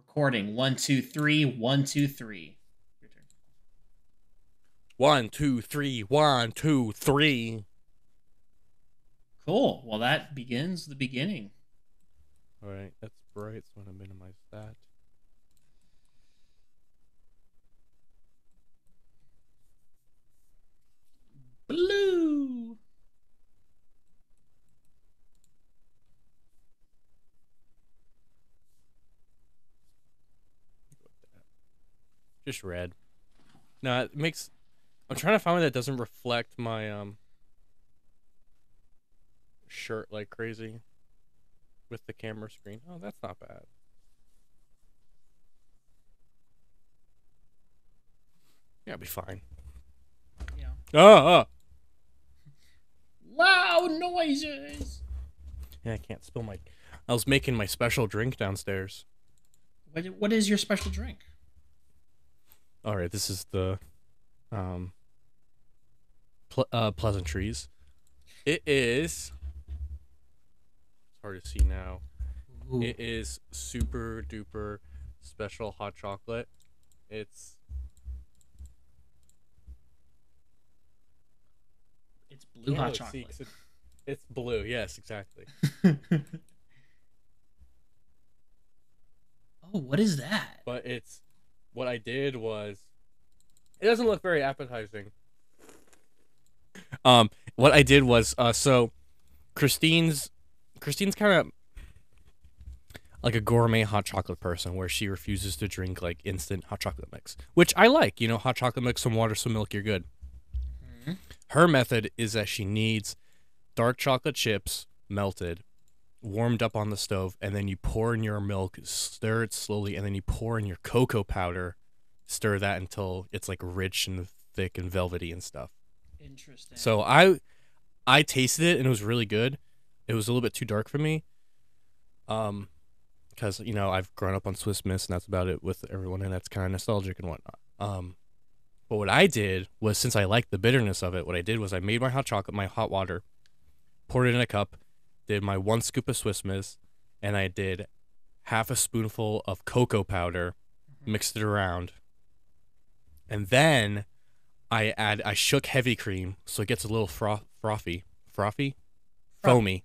Recording. 1, 2, 3. 1, 2, 3. Your turn. 1, 2, 3. 1, 2, 3. Cool. Well, that begins the beginning. All right, that's bright, so I'm gonna minimize that. Blue. Just red. No, it makes. I'm trying to find one that doesn't reflect my shirt like crazy with the camera screen. Oh, that's not bad. Yeah, it'll be fine. Yeah. Oh. Loud noises. Yeah, I can't spill my. I was making my special drink downstairs. What is your special drink? All right, this is the pleasantries. It is. It's hard to see now. Ooh. It is super duper special hot chocolate. It's blue hot chocolate. It's blue. Yes, exactly. Oh, what is that? But it's what I did was. It doesn't look very appetizing. What I did was so Christine's kind of like a gourmet hot chocolate person where she refuses to drink like instant hot chocolate mix, which I like. You know, hot chocolate mix, some water, some milk, you're good. Mm-hmm. Her method is that she needs dark chocolate chips melted, warmed up on the stove, and then you pour in your milk, stir it slowly, and then you pour in your cocoa powder, stir that until it's like rich and thick and velvety and stuff. Interesting. So I tasted it and it was really good. It was a little bit too dark for me. Because, you know, I've grown up on Swiss Miss and that's about it with everyone, and that's kind of nostalgic and whatnot. But what I did was, since I liked the bitterness of it, what I did was I made my hot chocolate, my hot water, poured it in a cup, did my 1 scoop of Swiss Miss, and I did half a spoonful of cocoa powder, mixed it around, and then I shook heavy cream so it gets a little frothy, foamy, Frothy.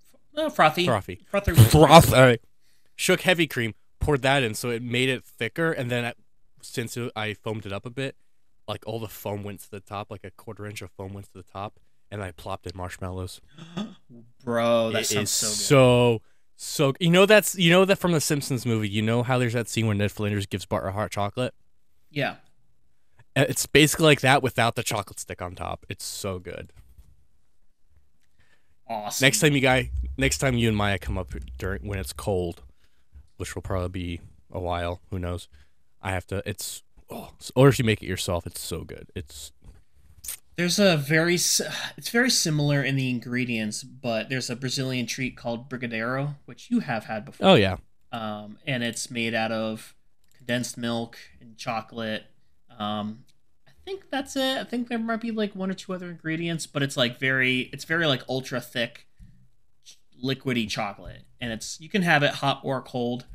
froth. All right. Shook heavy cream, poured that in, so it made it thicker, and then since I foamed it up a bit, like all the foam went to the top, like a 1/4 inch of foam went to the top, and I plopped in marshmallows. Bro, that sounds so good. So you know that from the Simpsons movie. You know how there's that scene where Ned Flanders gives Bart a hot chocolate? Yeah. It's basically like that without the chocolate stick on top. It's so good. Awesome. Next time you and Maya come up when it's cold, which will probably be a while. Who knows? Or if you make it yourself, it's so good. It's very similar in the ingredients, but there's a Brazilian treat called brigadeiro, which you have had before. Oh yeah. And it's made out of condensed milk and chocolate. I think that's it. I think there might be like 1 or 2 other ingredients, but it's very like ultra thick, liquidy chocolate, and you can have it hot or cold,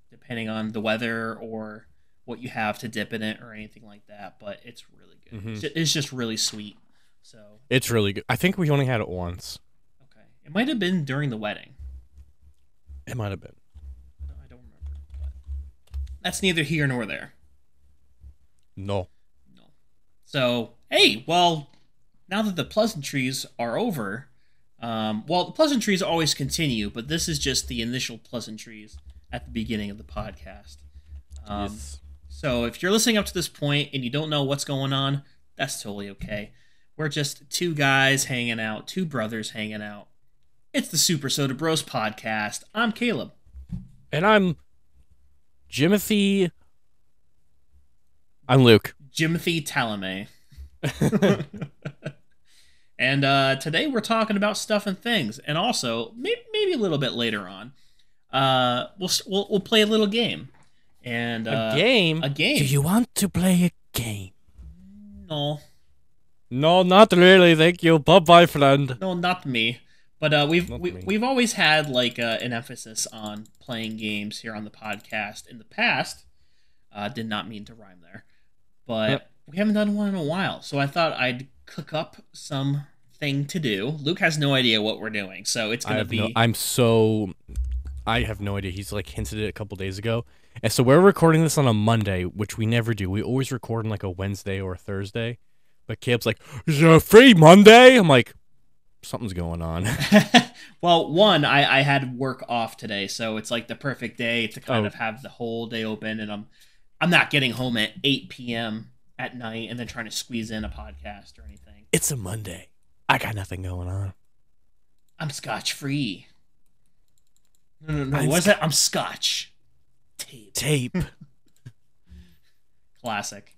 depending on the weather or what you have to dip in it or anything like that. But it's really good. Mm-hmm. It's just really sweet. So it's really good. I think we only had it once. Okay, it might have been during the wedding. It might have been. I don't remember. But that's neither here nor there. No. So, hey, well, now that the pleasantries are over, the pleasantries always continue, but this is just the initial pleasantries at the beginning of the podcast. Yes. So if you're listening up to this point and you don't know what's going on, that's totally okay. We're just 2 guys hanging out, 2 brothers hanging out. It's the Super Soda Bros podcast. I'm Caleb. And I'm Jimothy. I'm Luke. Jimothy Talame. And today we're talking about stuff and things, and also maybe a little bit later on, we'll play a little game. And a game. Do you want to play a game? No, not really. Thank you. Bye, friend. No, not me. But we've always had like an emphasis on playing games here on the podcast in the past. Did not mean to rhyme there, Yep. but we haven't done one in a while, so I thought I'd cook up some thing to do. Luke has no idea what we're doing, so it's I gonna have no. be. I'm so. I have no idea. He's like hinted it a couple days ago, and so we're recording this on a Monday, which we never do. We always record on like a Wednesday or a Thursday. But Caleb's like, "Is it a free Monday?" I'm like, "Something's going on." Well, one, I had work off today, so it's like the perfect day to kind Oh, of have the whole day open, and I'm not getting home at 8 p.m. at night and then trying to squeeze in a podcast or anything. it's a Monday. I got nothing going on. I'm scotch free. No. I'm What's that? I'm scotch tape. tape. Classic.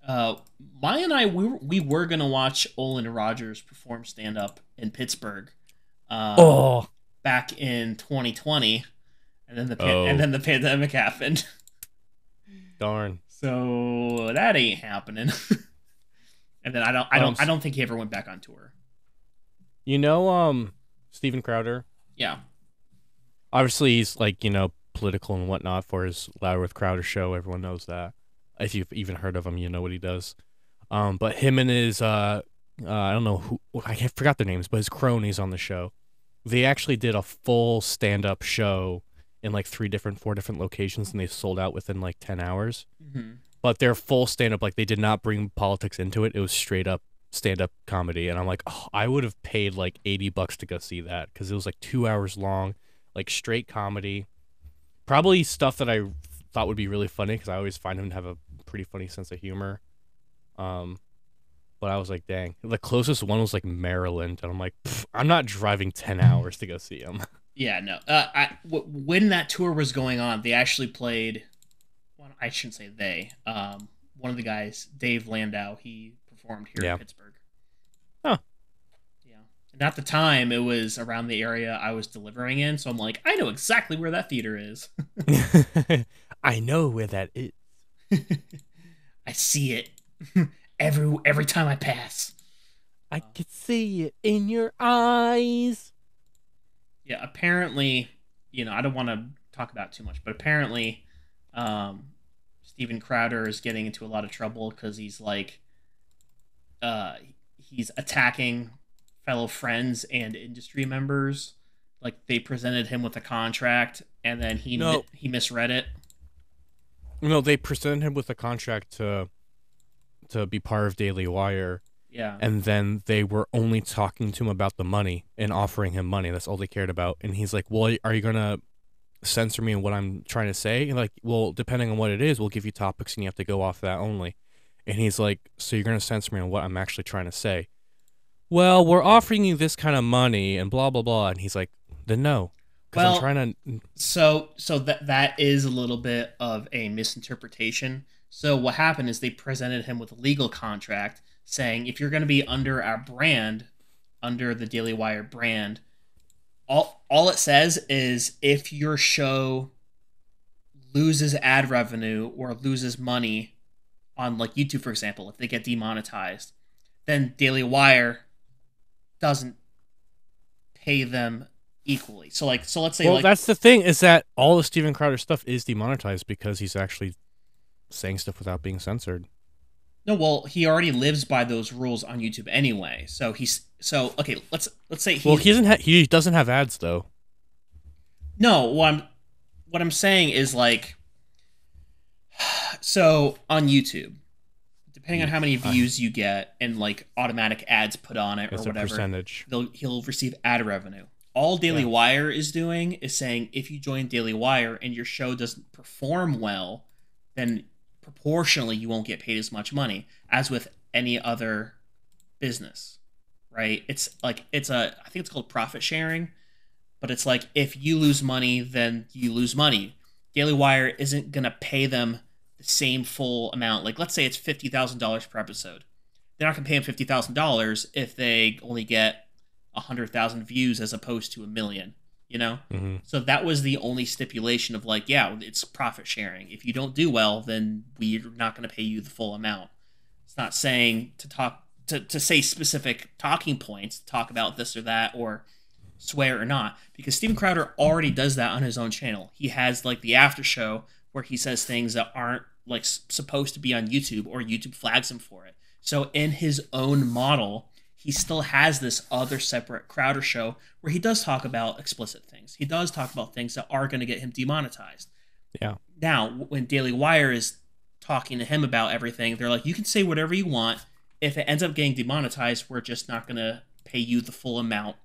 Maya and I, we were gonna watch Olin Rogers perform stand up in Pittsburgh, um, Oh, back in 2020, and then oh, the pandemic happened. darn. So that ain't happening. And then I don't think he ever went back on tour. You know, Steven Crowder. Yeah. Obviously, he's like political and whatnot for his Louder with Crowder show. Everyone knows that. If you've even heard of him, you know what he does. But him and his I don't know who I forgot their names, but his cronies on the show, they actually did a full stand up show in like 4 different locations, and they sold out within like 10 hours. Hmm. But their full stand up, like they did not bring politics into it. It was straight up stand up comedy, and I'm like, oh, I would have paid like $80 to go see that because it was like 2 hours long, like straight comedy, probably stuff that I thought would be really funny because I always find him to have a pretty funny sense of humor. Um, but I was like, dang, the closest one was like Maryland, and I'm like, I'm not driving 10 hours to go see him. Yeah, no. When that tour was going on, they actually played. Well, I shouldn't say they. One of the guys, Dave Landau, he performed here Yeah. in Pittsburgh. Huh. Yeah, and at the time, it was around the area I was delivering in, so I'm like, I know exactly where that theater is. I know where that is. I see it every time I pass. I could see it in your eyes. Yeah, apparently, I don't want to talk about it too much, but apparently, Steven Crowder is getting into a lot of trouble because he's like, uh, he's attacking fellow friends and industry members. Like they presented him with a contract, and then No, he misread it. no, they presented him with a contract to be part of Daily Wire, Yeah. and then they were only talking to him about the money and offering him money. That's all they cared about. And he's like, "Well, are you gonna censor me in what I'm trying to say?" And like, "Well, depending on what it is, we'll give you topics, and you have to go off that only." And he's like, "So you're gonna censor me on what I'm actually trying to say?" Well, we're offering you this kind of money and blah blah blah. And he's like, "Then no, because I'm Well, trying to." so that is a little bit of a misinterpretation. So what happened is they presented him with a legal contract saying if you're going to be under our brand, under the Daily Wire brand, all it says is if your show loses ad revenue or loses money on like YouTube, for example, if they get demonetized, then Daily Wire doesn't pay them equally. So let's say Well, like that's the thing is that all the Steven Crowder stuff is demonetized because he's actually saying stuff without being censored. no, well, he already lives by those rules on YouTube anyway. So okay, let's say Well, he doesn't have ads though. no, what I'm saying is like so on YouTube, depending on how many views you get and like automatic ads put on it or It's a whatever, percentage. he'll receive ad revenue. All Daily Yeah. Wire is doing is saying if you join Daily Wire and your show doesn't perform well, then proportionally you won't get paid as much money as with any other business, right? It's like I think it's called profit sharing, but it's like if you lose money, then you lose money. Daily Wire isn't gonna pay them the same full amount. Like let's say it's $50,000 per episode. They're not gonna pay them $50,000 if they only get 100,000 views as opposed to a million. Mm-hmm. So that was the only stipulation of like, yeah, it's profit sharing. If you don't do well, then we're not going to pay you the full amount. It's not saying to say specific talking points, talk about this or that, or swear or not, because Steven Crowder already does that on his own channel. He has like the after show where he says things that aren't like supposed to be on YouTube, or YouTube flags him for it. So in his own model, he still has this other separate Crowder show where he does talk about explicit things. He does talk about things that are going to get him demonetized. Yeah. Now, when Daily Wire is talking to him about everything, they're like, you can say whatever you want. If it ends up getting demonetized, we're just not going to pay you the full amount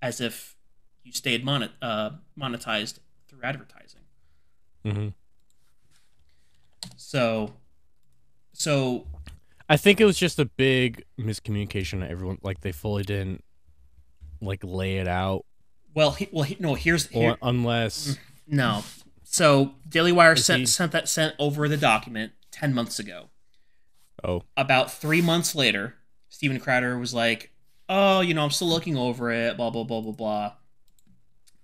as if you stayed monetized through advertising. Mm-hmm. So I think it was just a big miscommunication. Everyone, like, they fully didn't like lay it out. Well, no. Unless no. So Daily Wire sent over the document 10 months ago. Oh. About 3 months later, Steven Crowder was like, "Oh, I'm still looking over it. Blah blah blah blah blah,"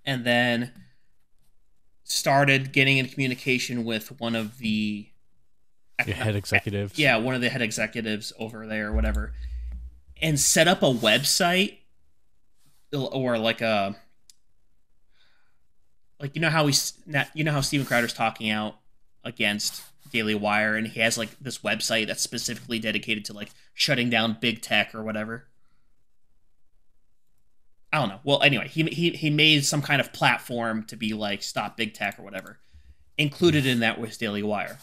and then started getting in communication with one of the head executives. Yeah, one of the head executives over there, or whatever, and set up a website or like a how Steven Crowder's talking out against Daily Wire, and he has like this website that's specifically dedicated to like shutting down big tech or whatever. I don't know. Well, anyway, he made some kind of platform to be like stop big tech or whatever. Included in that was Daily Wire.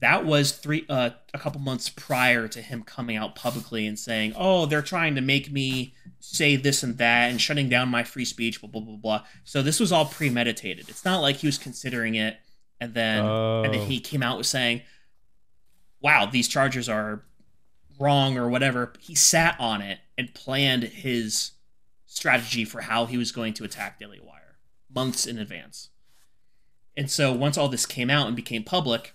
That was a couple months prior to him coming out publicly and saying, "Oh, they're trying to make me say this and that and shutting down my free speech." Blah blah blah blah. So this was all premeditated. It's not like he was considering it and then he came out with saying, "Wow, these charges are wrong" or whatever. He sat on it and planned his strategy for how he was going to attack Daily Wire months in advance. And so once all this came out and became public,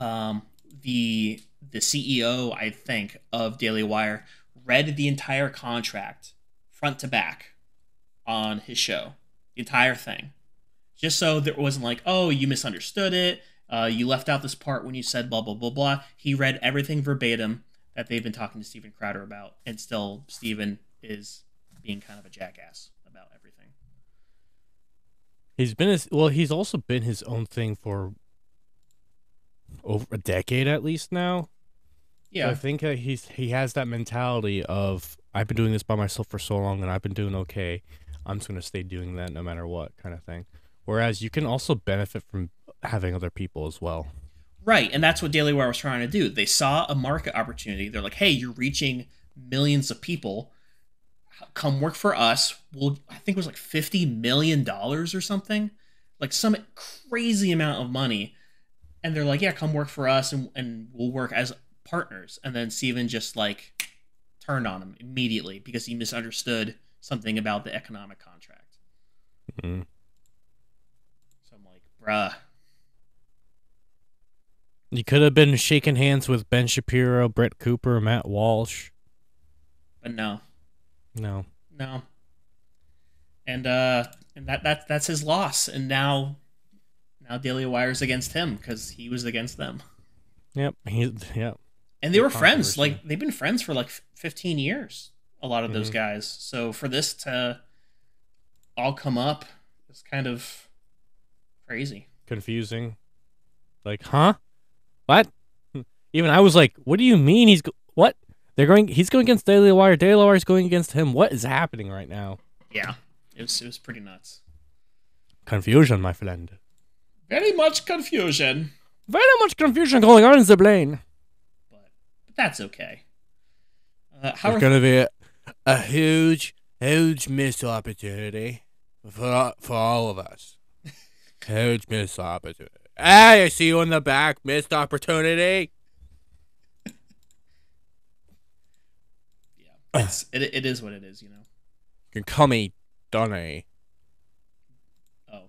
the CEO, I think, of Daily Wire read the entire contract front to back on his show, the entire thing, just so there wasn't like, "Oh, you misunderstood it. You left out this part when you said blah blah blah blah." He read everything verbatim that they've been talking to Steven Crowder about, and still Steven is being kind of a jackass about everything. He's also been his own thing for over a decade at least now. Yeah, so I think he has that mentality of, I've been doing this by myself for so long and I've been doing okay. I'm just gonna stay doing that no matter what, kind of thing. Whereas you can also benefit from having other people as well. Right, and that's what Daily Wire was trying to do. They saw a market opportunity. They're like, "Hey, you're reaching millions of people. Come work for us. I think it was like $50 million or something, like some crazy amount of money." And they're like, "Yeah, come work for us, and we'll work as partners." And then Steven just like turned on him immediately because he misunderstood something about the economic contract. Mm-hmm. So I'm like, bruh. You could have been shaking hands with Ben Shapiro, Brett Cooper, Matt Walsh. But no. No. And that's his loss. And now Daily Wire's against him because he was against them. Yep. And they were friends. Like, they've been friends for like 15 years, a lot of those guys. So for this to all come up is kind of crazy. Confusing. Like, huh? What? Even I was like, what do you mean what? He's going against Daily Wire. Daily Wire's going against him. What is happening right now? Yeah. It was pretty nuts. Confusion, my friend. Very much confusion. Very much confusion going on in the brain. But that's okay. It's going to be a huge missed opportunity for all of us. Huge missed opportunity. Hey, I see you in the back. Missed opportunity. Yeah, it is what it is, You can call me Donnie. Oh.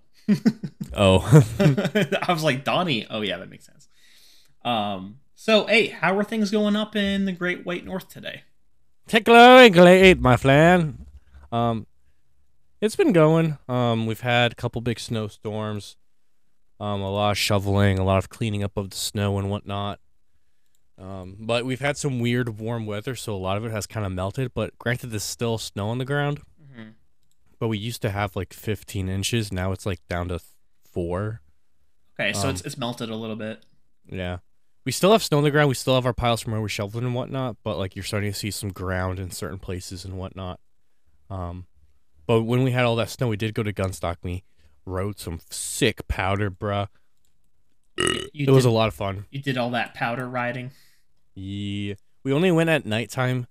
Oh. I was like, Donnie. Oh, yeah, that makes sense. So, hey, how are things going up in the Great White North today? Tickling great, my friend. It's been going. We've had a couple big snowstorms. A lot of shoveling, a lot of cleaning up of the snow and whatnot. But we've had some weird warm weather, so a lot of it has kind of melted. But granted, there's still snow on the ground. Mm-hmm. But we used to have like 15 inches. Now it's like down to 4. Okay, so Um, it's melted a little bit. yeah. We still have snow on the ground. We still have our piles from where we shoveled and whatnot, but like you're starting to see some ground in certain places and whatnot. Um, but when we had all that snow, we did go to Gunstock. We rode some sick powder, bruh. You It was a did lot of fun. you did all that powder riding. Yeah. We only went at nighttime,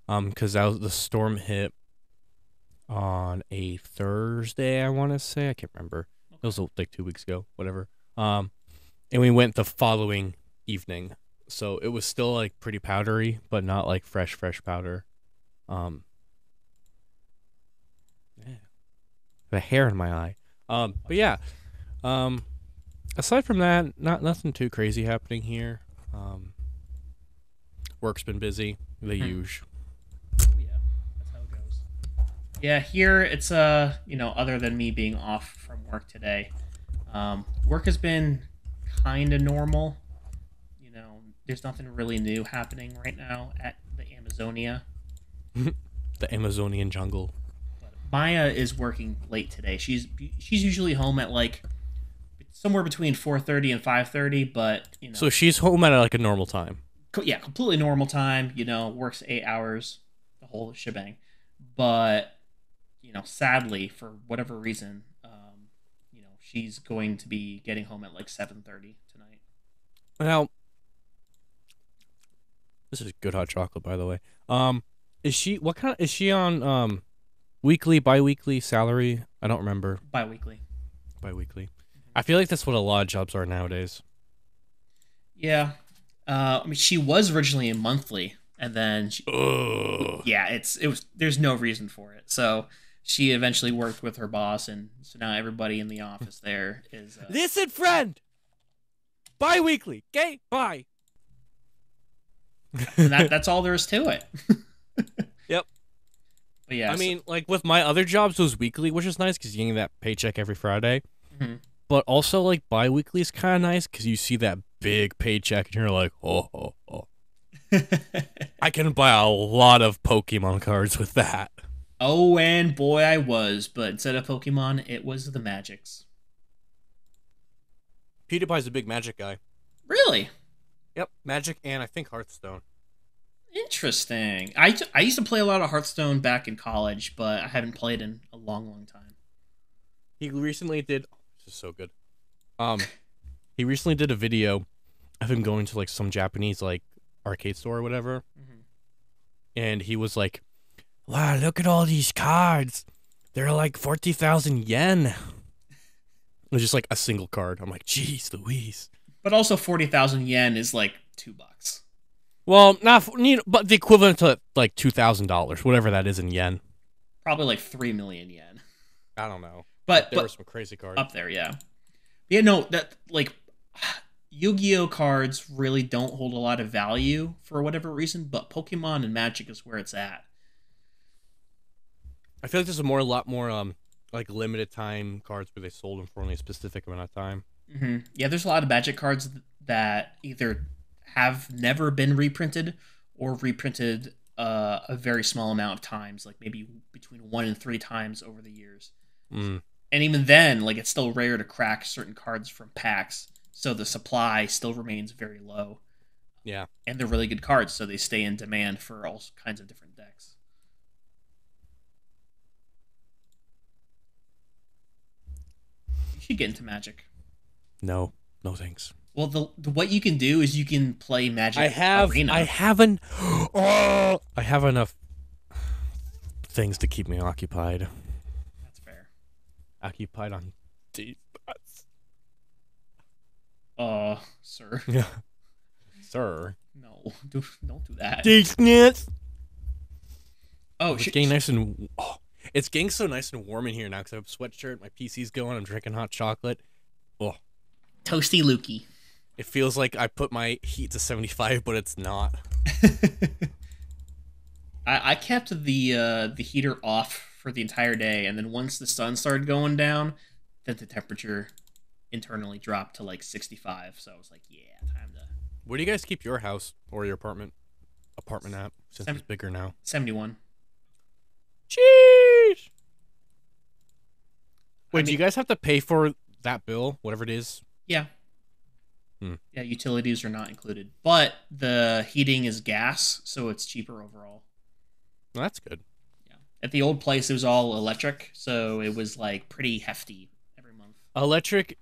because that was the storm hit on a Thursday. I want to say I can't remember. It was like 2 weeks ago, whatever. And we went the following evening, so it was still like pretty powdery, but not like fresh powder. Um, yeah. The hair in my eye. But yeah. Um, aside from that, nothing too crazy happening here. Work's been busy, the Hmm. usual. Oh yeah, that's how it goes. Yeah, here it's other than me being off from work today, work has been kind of normal. There's nothing really new happening right now at the Amazonia. The Amazonian jungle. But Maya is working late today. She's usually home at like somewhere between 4:30 and 5:30, but So she's home at like a normal time. yeah, completely normal time. Works 8 hours, the whole shebang. But sadly, for whatever reason, she's going to be getting home at like 7:30 tonight. Now, this is good hot chocolate, by the way. Is she what kind of is she on weekly, bi-weekly salary? I don't remember. Biweekly. Bi-weekly. I feel like that's what a lot of jobs are nowadays. Yeah. I mean, she was originally a monthly, and then Ugh. yeah, it was. There's no reason for it. So she eventually worked with her boss, and so now everybody in the office there is. Listen, friend. Bi-weekly. Okay, bye. And that's all there is to it. Yep. But yeah, I mean, like with my other jobs, it was weekly, which is nice because you get that paycheck every Friday. mhm. But also, like bi-weekly is kind of nice because you see that big paycheck and you're like, oh. I can buy a lot of Pokemon cards with that. Oh, and boy, I was. But instead of Pokemon, it was the Magics. PewDiePie's a big Magic guy. Really Yep, Magic and I think Hearthstone. interesting. I used to play a lot of Hearthstone back in college, but I haven't played in a long time. He recently did. Oh, this is so good. Um, he recently did a video of him going to like some Japanese like arcade store or whatever, Mhm. and he was like, "Wow, look at all these cards. They're like 40,000 yen." It was just like a single card. I'm like, "Jeez, Louise." But also 40,000 yen is like $2. Well, not but the equivalent to like $2,000, whatever that is in yen. Probably like 3 million yen. I don't know. But There were some crazy cards. up there, yeah. Yeah, no, that like Yu-Gi-Oh cards really don't hold a lot of value for whatever reason, but Pokemon and Magic is where it's at. I feel like there's a lot more like limited time cards where they sold them for only a specific amount of time. Yeah, there's a lot of Magic cards that either have never been reprinted or reprinted a very small amount of times, like maybe between 1 and 3 times over the years. Mm. And even then, like it's still rare to crack certain cards from packs, so the supply still remains very low. Yeah. And they're really good cards, so they stay in demand for all kinds of different decks. You should get into Magic. No. No thanks. Well, the what you can do is you can play Magic Arena. I haven't. Oh, I have enough things to keep me occupied. That's fair. Occupied on deep. Sir. Yeah. Sir. No, don't do that. Decent. Oh, It's getting nice and it's getting so nice and warm in here now because I have a sweatshirt, my PC's going, I'm drinking hot chocolate. Oh, Toasty Lukey. it feels like I put my heat to 75, but it's not. I kept the heater off for the entire day, and then once the sun started going down, then the temperature internally dropped to like 65. So I was like, yeah, time to Where do you guys keep your house or your apartment at? Since it's bigger now. 71. Jeez. Wait, I do mean- you guys have to pay for that bill, whatever it is? Yeah. Hmm. Yeah, utilities are not included. But the heating is gas, so it's cheaper overall. Well, that's good. Yeah. At the old place, it was all electric, so it was like pretty hefty every month. Electric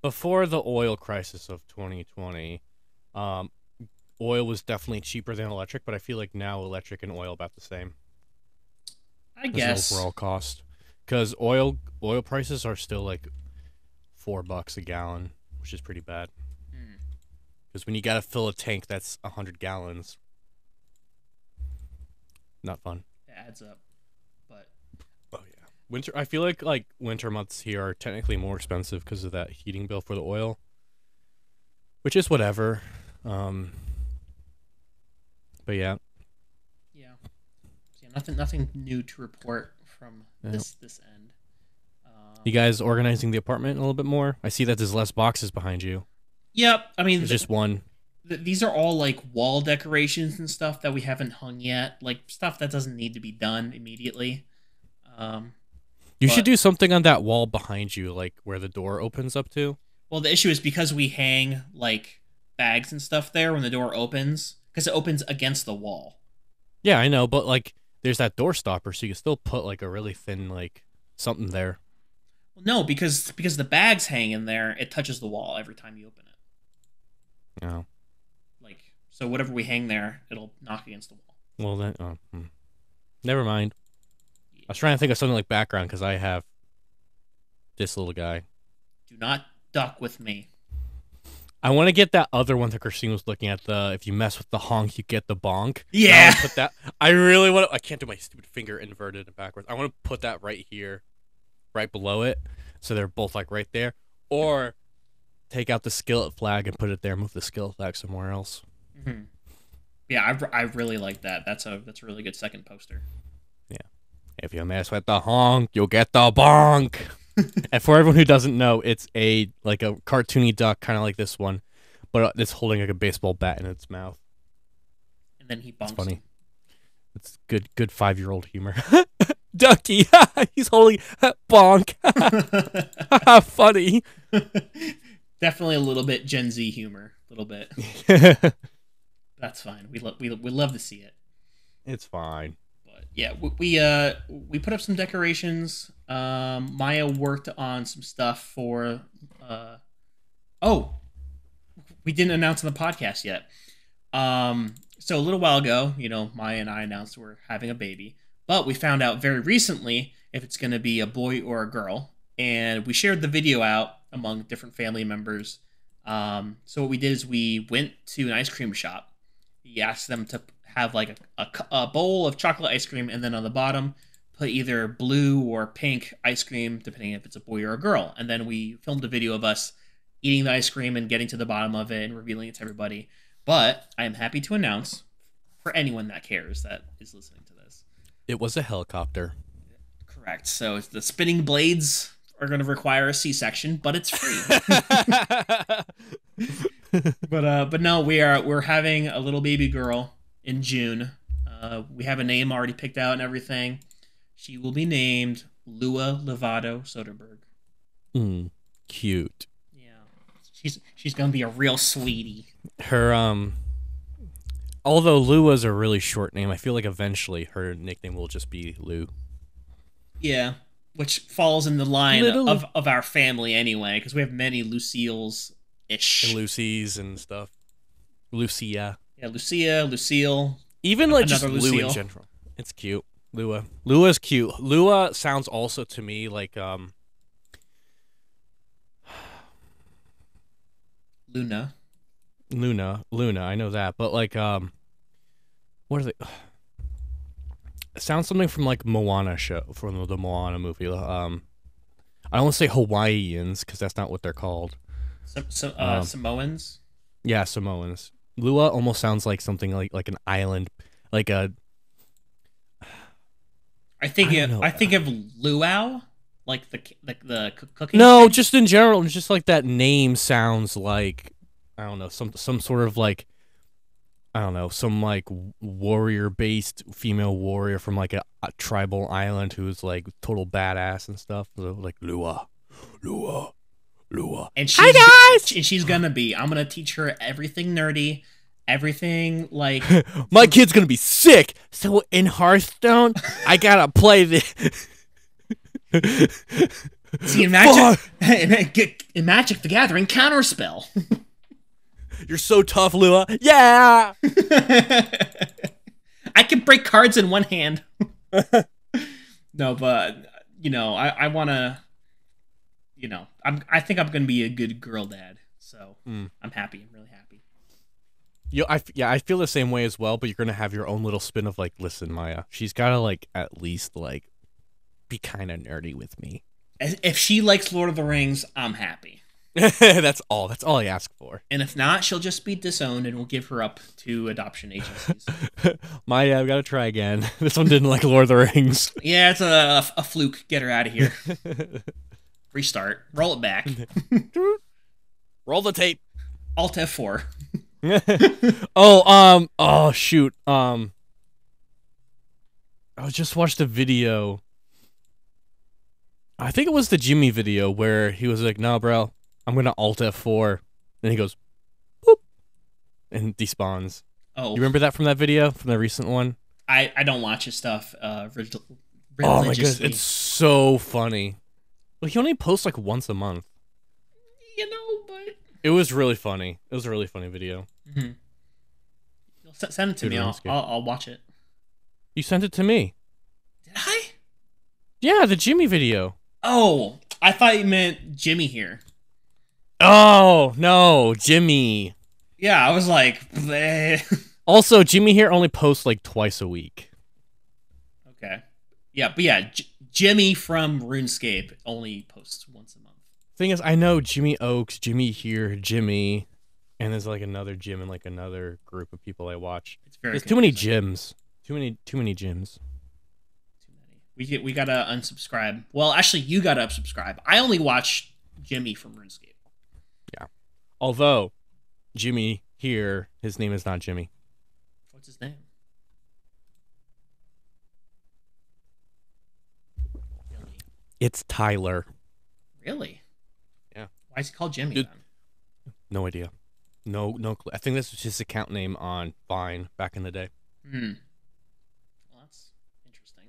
before the oil crisis of 2020, um, oil was definitely cheaper than electric, but I feel like now electric and oil about the same I as an guess. overall cost. Because oil prices are still like $4 a gallon, which is pretty bad. Hmm, Because when you gotta fill a tank that's 100 gallons, not fun. it adds up. But Oh yeah, winter. I feel like winter months here are technically more expensive because of that heating bill for the oil, which is whatever. Um, but yeah, yeah. So yeah, nothing new to report from yeah. this end. You guys organizing the apartment a little bit more? I see that there's less boxes behind you. Yep. I mean, There's just one. these are all like wall decorations and stuff that we haven't hung yet, like stuff that doesn't need to be done immediately. Um, You should but do something on that wall behind you, like where the door opens up to. well, the issue is because we hang like bags and stuff there when the door opens, because it opens against the wall. Yeah, I know, but like there's that door stopper, so you can still put like a really thin like something there. Well, no, because the bags hang in there, it touches the wall every time you open it. Oh, Like so, whatever we hang there, it'll knock against the wall. well then, never mind. I Yeah. was trying to think of something like background because I have this little guy. Do not duck with me. I want to get that other one that Christine was looking at. The if you mess with the honk, you get the bonk. Yeah. I want to put that. I really want to. I can't do my stupid finger inverted and backwards. I want to put that right here, right below it, so they're both like right there. Or take out the skillet flag and put it there. Move the skillet flag somewhere else. Mm-hmm. Yeah, I really like that. That's a really good second poster. Yeah. If you mess with the honk, you'll get the bonk. And for everyone who doesn't know, it's a like a cartoony duck, kind of like this one, but it's holding like a baseball bat in its mouth. And then he It's bonks funny. him. It's good 5-year-old humor. Ducky, he's holding bonk. Funny. Definitely a little bit Gen Z humor, a little bit. That's fine. We love to see it. It's fine. But yeah, we put up some decorations. Maya worked on some stuff for. Oh, we didn't announce on the podcast yet. So a little while ago, Maya and I announced we're having a baby, but we found out very recently if it's going to be a boy or a girl, and we shared the video out among different family members. So what we did is we went to an ice cream shop. We asked them to have like a bowl of chocolate ice cream, and then on the bottom put either blue or pink ice cream, depending if it's a boy or a girl. And then we filmed a video of us eating the ice cream and getting to the bottom of it and revealing it to everybody. But I am happy to announce, for anyone that cares that is listening to this, It was a helicopter. correct. So the spinning blades are going to require a C-section, but it's free. But no, we're having a little baby girl in June. We have a name already picked out and everything. She will be named Lua Lovato Soderbergh. Cute. Yeah, she's gonna be a real sweetie. Her although Lua's a really short name, I feel like eventually her nickname will just be Lou. Yeah, which falls in the line Little of our family anyway, because we have many Lucille's ish. and Lucy's and stuff. Lucia. Yeah, Lucia, Lucille. Even like just Another Lou in Lucille. general. It's cute. Lua. Lua's cute. Lua sounds also to me like Luna. Luna, I know that. But like what are they? It sounds something from like Moana show, from the Moana movie. I don't want to say Hawaiians because that's not what they're called. Samoans. Yeah, Samoans. Lua almost sounds like something like an island, like a. I think I don't know. I think of luau, like the cooking. No, thing. just in general, it's just like that name sounds like I don't know some sort of like I don't know some like warrior based female warrior from like a tribal island who's like total badass and stuff. So, like Lua, Lua. And Hi guys. and she's gonna be. I'm gonna teach her everything nerdy, everything like My kid's gonna be sick. So in Hearthstone, I gotta play this. See, in Magic the Gathering, counterspell. You're so tough, Lua. Yeah. I can break cards in one hand. No, but I want to. I think I'm gonna be a good girl dad. So I'm happy. I'm really happy. I feel the same way as well. But you're gonna have your own little spin of like, listen, Maya, she's gotta like at least like be kind of nerdy with me. If she likes Lord of the Rings, I'm happy. That's all I ask for. And if not, she'll just be disowned, and we'll give her up to adoption agencies. Maya, I've got to try again. This one didn't like Lord of the Rings. Yeah, it's a fluke. Get her out of here. Restart. Roll it back. Roll the tape. Alt F4. Oh shoot. I just watched a video. I think it was the Jimmy video where he was like, "Nah, bro, I'm gonna Alt F4," and he goes, "Boop," and despawns. Oh, you remember that from that video, from the recent one? I don't watch his stuff. Religiously. Oh my goodness, it's so funny. Well, he only posts like once a month. But it was really funny. It was a really funny video. Mm-hmm. Send it to me. I'll watch it. You sent it to me. Did I? Yeah, the Jimmy video. Oh, I thought you meant Jimmy here. Oh, no, Jimmy. Yeah, I was like, bleh. Also, Jimmy here only posts like twice a week. Okay. Yeah, but yeah, Jimmy from RuneScape only posts once a month. Thing is, I know Jimmy Oaks, Jimmy here, Jimmy, and there's like another Jim and like another group of people I watch. There's too many gyms. Too many gyms. We gotta unsubscribe. Well, actually, you gotta unsubscribe. I only watch Jimmy from RuneScape. Yeah. Although, Jimmy here, his name is not Jimmy. What's his name? It's Tyler. Really? Yeah. Why is he called Jimmy Dude, then? No idea. No clue. I think this was his account name on Vine back in the day. Well, that's interesting.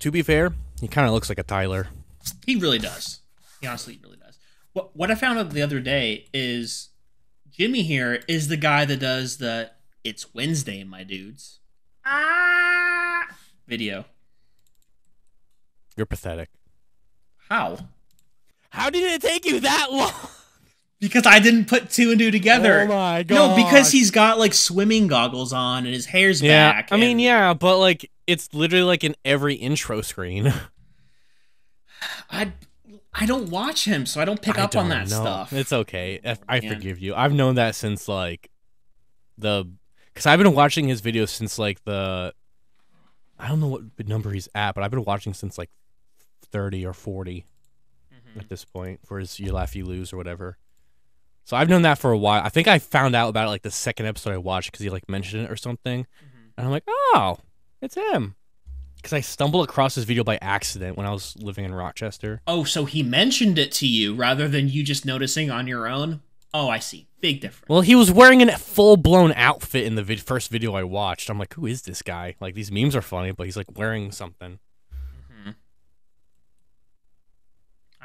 To be fair, he kind of looks like a Tyler. He really does. He honestly really does. What I found out the other day is Jimmy here is the guy that does the "It's Wednesday, my dudes" video. You're pathetic. How? How did it take you that long? Because I didn't put two and two together. Oh my god. No, because he's got like swimming goggles on and his hair's back. I mean, yeah, but like it's literally like in every intro screen. I don't watch him, so I don't pick up on that stuff. It's okay. I forgive you. I've known that since like because I've been watching his videos since like I don't know what number he's at, but I've been watching since like 30 or 40 at this point for his You Laugh You Lose or whatever. So I've known that for a while. I think I found out about it like the second episode I watched because he like mentioned it or something. And I'm like, oh, it's him. Because I stumbled across this video by accident when I was living in Rochester. Oh, so he mentioned it to you rather than you just noticing on your own? Oh, I see. Big difference. Well, he was wearing a full-blown outfit in the first video I watched. I'm like, who is this guy? Like, these memes are funny, but he's like wearing something.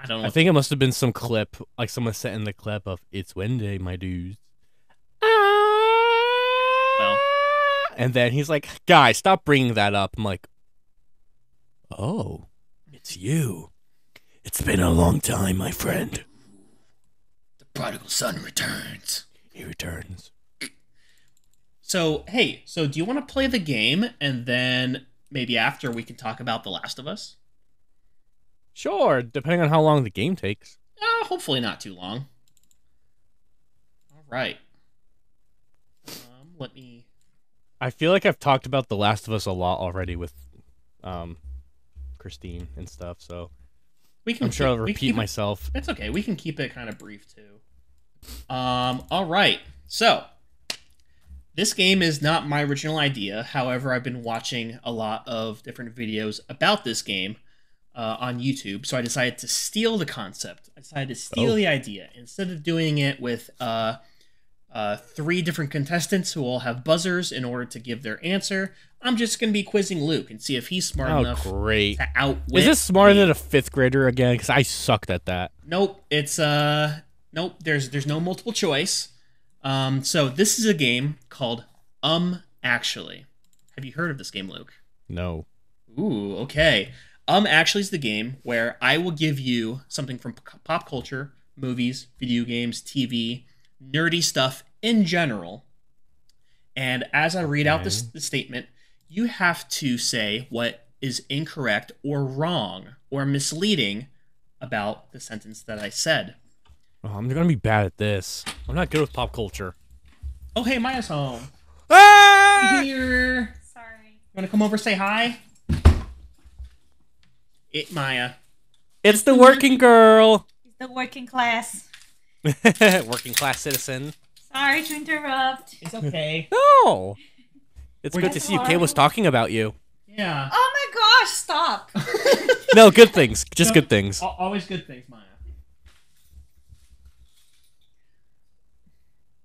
I don't know. I think it must have been some clip, like someone sent in the clip of "It's Wednesday, my dudes." Well. And then he's like, "Guys, stop bringing that up." I'm like, "Oh, it's you. It's been a long time, my friend." The prodigal son returns. He returns. So, hey, do you want to play the game and then maybe after we can talk about The Last of Us? Sure, depending on how long the game takes. Hopefully not too long. All right. Let me... I feel like I've talked about The Last of Us a lot already with Christine and stuff, so I'm sure I'll repeat myself. It's okay. We can keep it kind of brief, too. All right. So, this game is not my original idea. However, I've been watching a lot of different videos about this game. on YouTube. So I decided to steal the concept. I decided to steal Oh. the idea. Instead of doing it with 3 different contestants who all have buzzers in order to give their answer, I'm just going to be quizzing Luke and see if he's smart enough great. to outwit Is this smarter me. than a 5th grader again? Because I sucked at that. Nope. It's nope. There's no multiple choice. So this is a game called Actually. Have you heard of this game, Luke? No. Ooh, okay. Actually is the game where I will give you something from pop culture, movies, video games, TV, nerdy stuff in general. And as I read out the statement, you have to say what is incorrect or wrong or misleading about the sentence that I said. Oh, I'm gonna be bad at this. I'm not good with pop culture. Oh, hey, Maya's home. Ah! Here. Sorry. You want to come over say hi? Maya. It's the working girl. It's the working class. Working class citizen. Sorry to interrupt. It's okay. No. It's Wait, good to see you. Kay was talking about you. Yeah. Oh my gosh, stop. No, good things. Just good things. Always good things, Maya.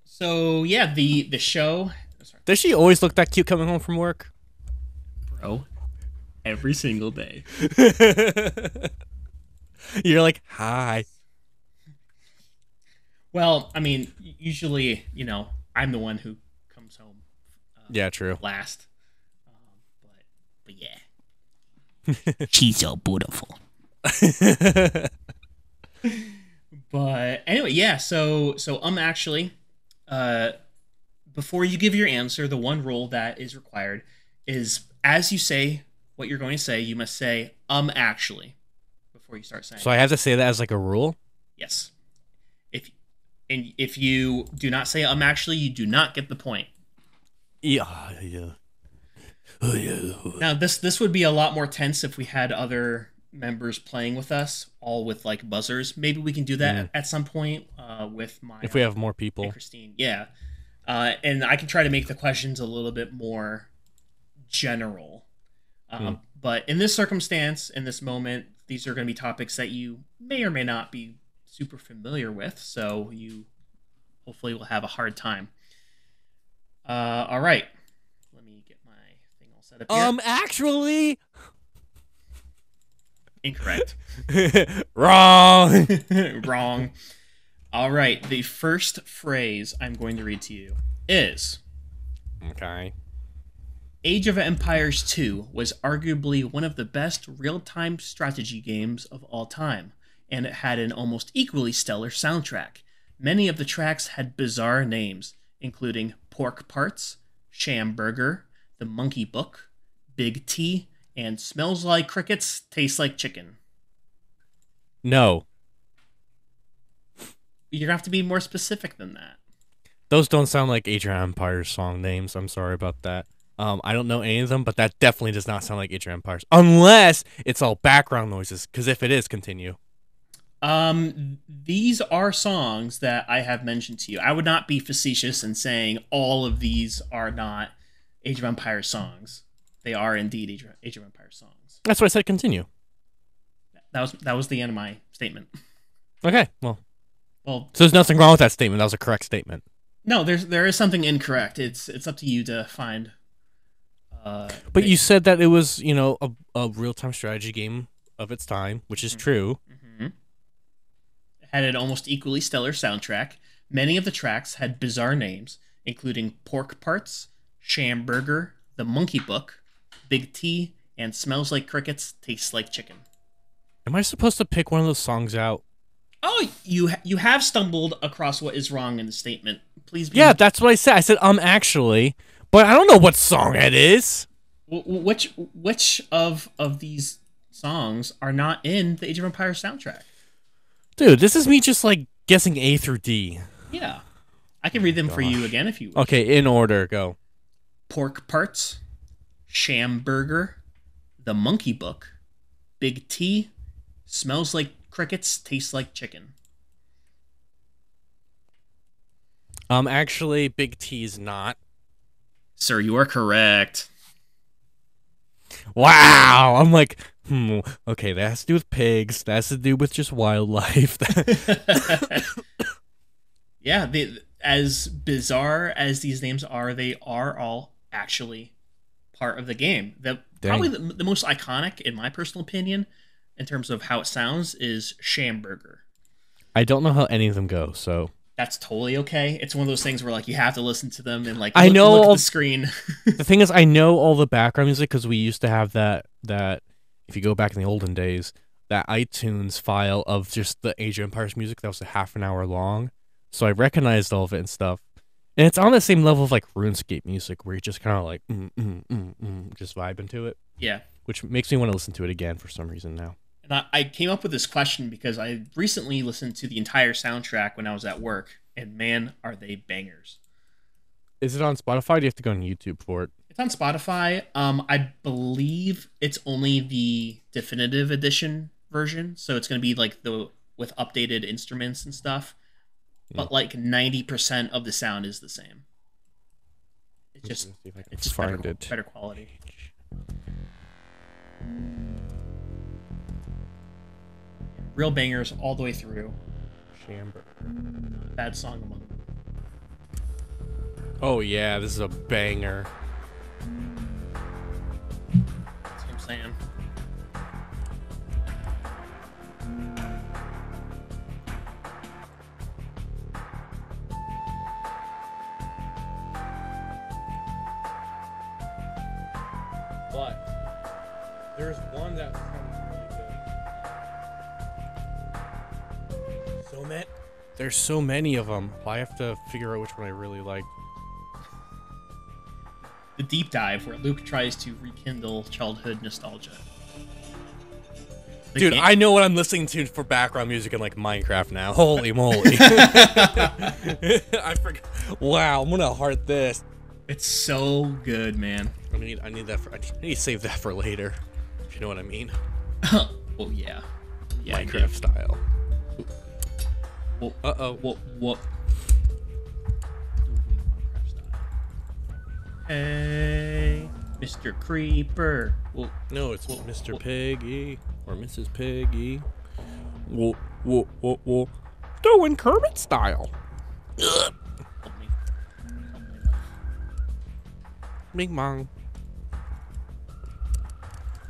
So yeah, the show. Sorry, Does she always look that cute coming home from work? bro. Every single day. You're like, hi. Well, I mean, usually, I'm the one who comes home Yeah, true. last. But yeah. She's so beautiful. But anyway, yeah. So actually, before you give your answer, the one rule that is required is as you say what you're going to say, you must say actually before you start saying. So I have to say that as like a rule? Yes. If you do not say actually, you do not get the point. Yeah. Oh, yeah. Now this would be a lot more tense if we had other members playing with us, all with like buzzers. Maybe we can do that at some point with Maya. If we have more people. And Christine, yeah. And I can try to make the questions a little bit more general. But in this circumstance, in this moment, these are going to be topics that you may or may not be super familiar with, so you hopefully will have a hard time. All right. Let me get my thing all set up here. Actually. Incorrect. Wrong. Wrong. All right. The first phrase I'm going to read to you is... Okay. Age of Empires 2 was arguably one of the best real-time strategy games of all time, and it had an almost equally stellar soundtrack. Many of the tracks had bizarre names, including Pork Parts, Shamburger, The Monkey Book, Big T, and Smells Like Crickets, Tastes Like Chicken. No. You're going to have to be more specific than that. Those don't sound like Age of Empires song names. I'm sorry about that. I don't know any of them, but that definitely does not sound like Age of Empires. Unless it's all background noises, because if it is, continue. These are songs that I have mentioned to you. I would not be facetious in saying all of these are not Age of Empires songs. They are indeed Age of Empires songs. That's why I said continue. That was the end of my statement. Okay, well, Well, so there's nothing wrong with that statement. That was a correct statement. no, there is something incorrect. It's up to you to find. But you said that it was, a real-time strategy game of its time, which is true. Mm-hmm. It had an almost equally stellar soundtrack. Many of the tracks had bizarre names, including Pork Parts, Shamburger, The Monkey Book, Big T, and Smells Like Crickets, Tastes Like Chicken. Am I supposed to pick one of those songs out? Oh, you have stumbled across what is wrong in the statement. Please be... Yeah, that's what I said. I said, actually. But I don't know what song it is. Which of these songs are not in the Age of Empires soundtrack? Dude, this is me just, like, guessing A through D. Yeah. I can read them for you again if you wish. Okay, in order, go. Pork Parts, Shamburger, The Monkey Book, Big T, Smells Like Crickets, Tastes Like Chicken. Actually, Big T is not. Sir, you are correct. Wow! I'm like, Okay, that has to do with pigs. That has to do with just wildlife. Yeah, as bizarre as these names are, they are all actually part of the game. Probably the most iconic, in my personal opinion, in terms of how it sounds, is Shamburger. I don't know how any of them go, so That's totally okay. It's one of those things where like you have to listen to them and like I know look at the screen. the thing is, I know all the background music because we used to have that. If you go back in the olden days, that iTunes file of just the Age of Empires music that was a half an hour long. So I recognized all of it and stuff. And it's on the same level of like RuneScape music, where you're just kind of like just vibing to it. Yeah, Which makes me want to listen to it again for some reason now. and I came up with this question because I recently listened to the entire soundtrack when I was at work, and man, are they bangers. Is it on Spotify? Or do you have to go on YouTube for it? It's on Spotify. I believe it's only the definitive edition version, so it's going to be like the with updated instruments and stuff. But like 90% of the sound is the same. It's just See if I can it's just find it. better quality. Real bangers all the way through. Shamburger. Bad song among them. Oh yeah, this is a banger. That's what I'm saying. But there's one that sounds really good. There's so many of them. I have to figure out which one I really like. The deep dive where Luke tries to rekindle childhood nostalgia. The Dude, game- I know what I'm listening to for background music in like Minecraft now. Holy moly. I forgot. Wow, I'm gonna heart this. It's so good, man. I need that for. I need to save that for later. If you know what I mean. Oh yeah. Yeah, I do. Minecraft style. Well, Uh-oh. What? Hey, Mr. Creeper. Well, No, it's Whoa, Mr. whoa. Piggy or Mrs. Piggy. Whoa. Doing Kermit style. help me. Bing bong.